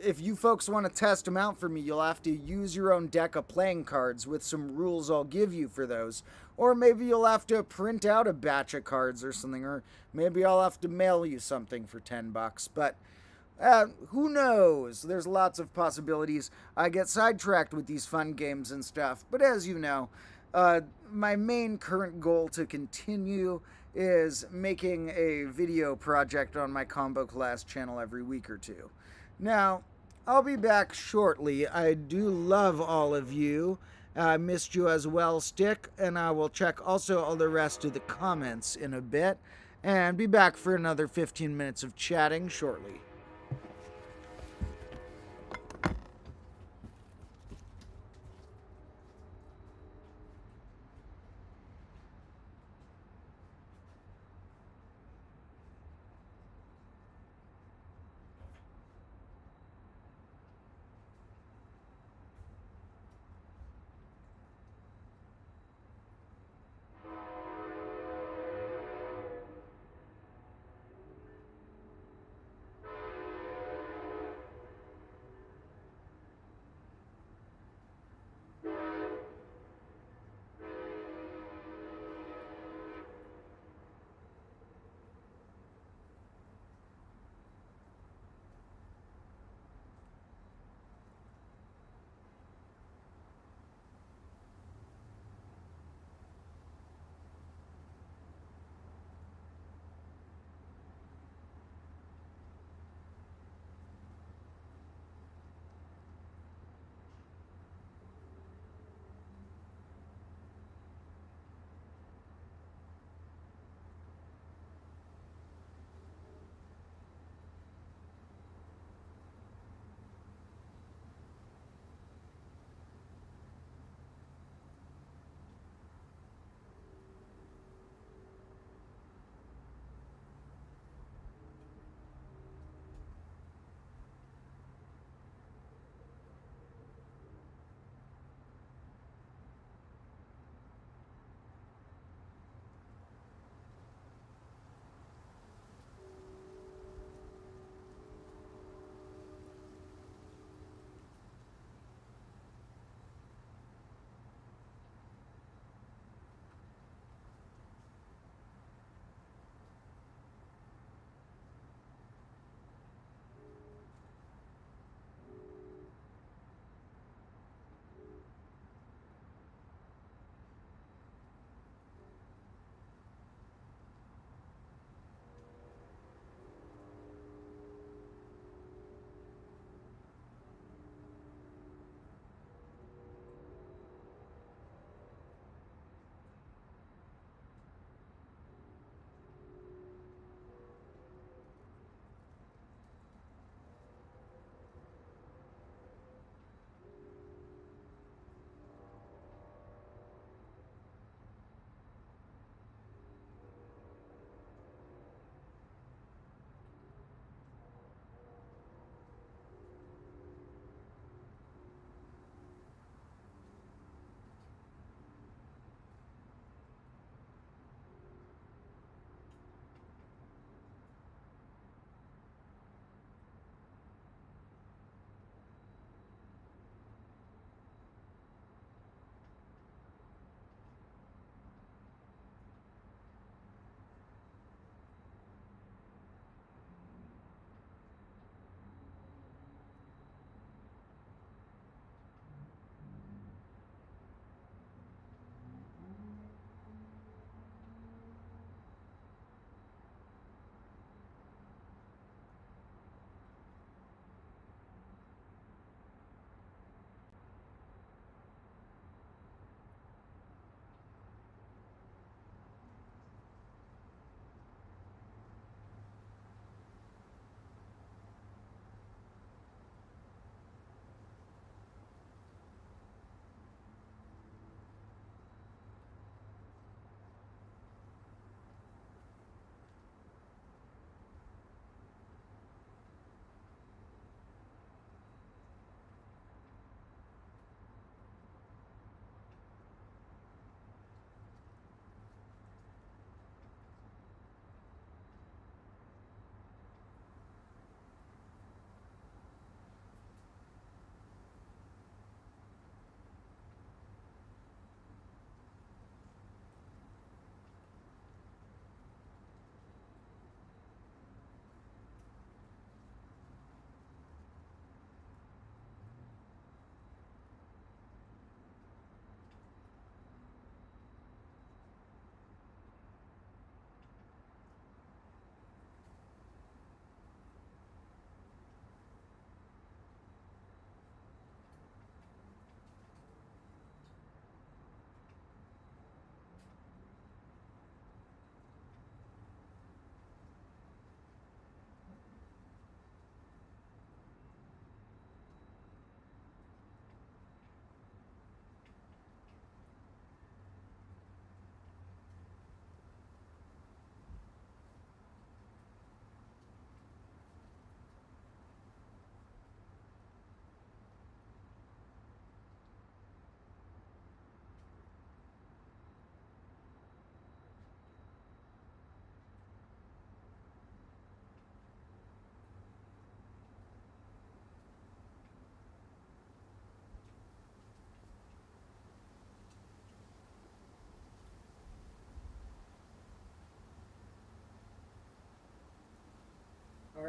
if you folks want to test them out for me, you'll have to use your own deck of playing cards with some rules I'll give you for those. Or maybe you'll have to print out a batch of cards or something, or maybe I'll have to mail you something for $10. But who knows? There's lots of possibilities. I get sidetracked with these fun games and stuff. But as you know, my main current goal to continue is making a video project on my Combo Class channel every week or two. Now, I'll be back shortly. I do love all of you. I missed you as well, Stick, and I will check also all the rest of the comments in a bit, and be back for another 15 minutes of chatting shortly.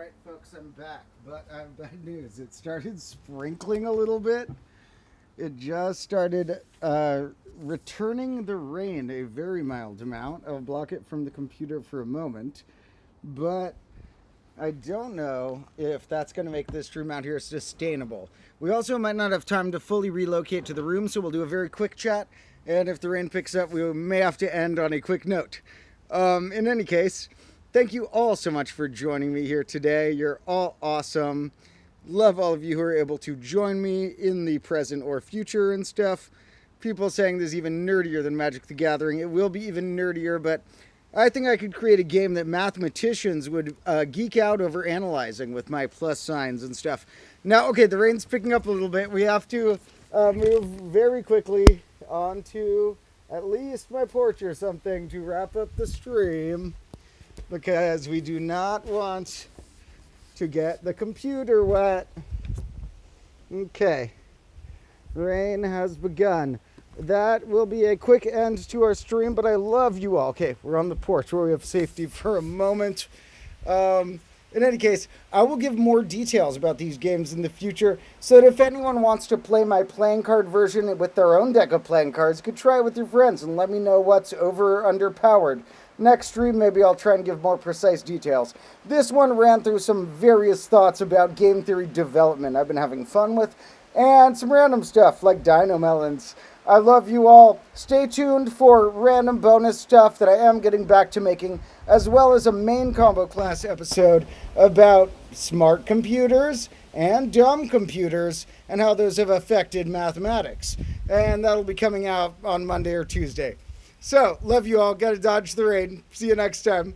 Alright folks, I'm back, but I have bad news. It started sprinkling a little bit. It just started returning the rain a very mild amount. I'll block it from the computer for a moment, but I don't know if that's going to make this stream out here sustainable. We also might not have time to fully relocate to the room, so we'll do a very quick chat, and if the rain picks up, we may have to end on a quick note. In any case, thank you all so much for joining me here today. You're all awesome. Love all of you who are able to join me in the present or future and stuff. People saying this is even nerdier than Magic the Gathering. It will be even nerdier, but I think I could create a game that mathematicians would geek out over analyzing with my plus signs and stuff. Now, okay, the rain's picking up a little bit. We have to move very quickly onto at least my porch or something to wrap up the stream, because we do not want to get the computer wet. Okay. Rain has begun. That will be a quick end to our stream, but I love you all. Okay, we're on the porch where we have safety for a moment. In any case, I will give more details about these games in the future, so that if anyone wants to play my playing card version with their own deck of playing cards, you could try it with your friends and let me know what's over or underpowered. Next stream, maybe I'll try and give more precise details. This one ran through some various thoughts about game theory development I've been having fun with, and some random stuff like dino melons. I love you all. Stay tuned for random bonus stuff that I am getting back to making, as well as a main combo class episode about smart computers and dumb computers and how those have affected mathematics. And that'll be coming out on Monday or Tuesday. So, love you all. Gotta dodge the rain. See you next time.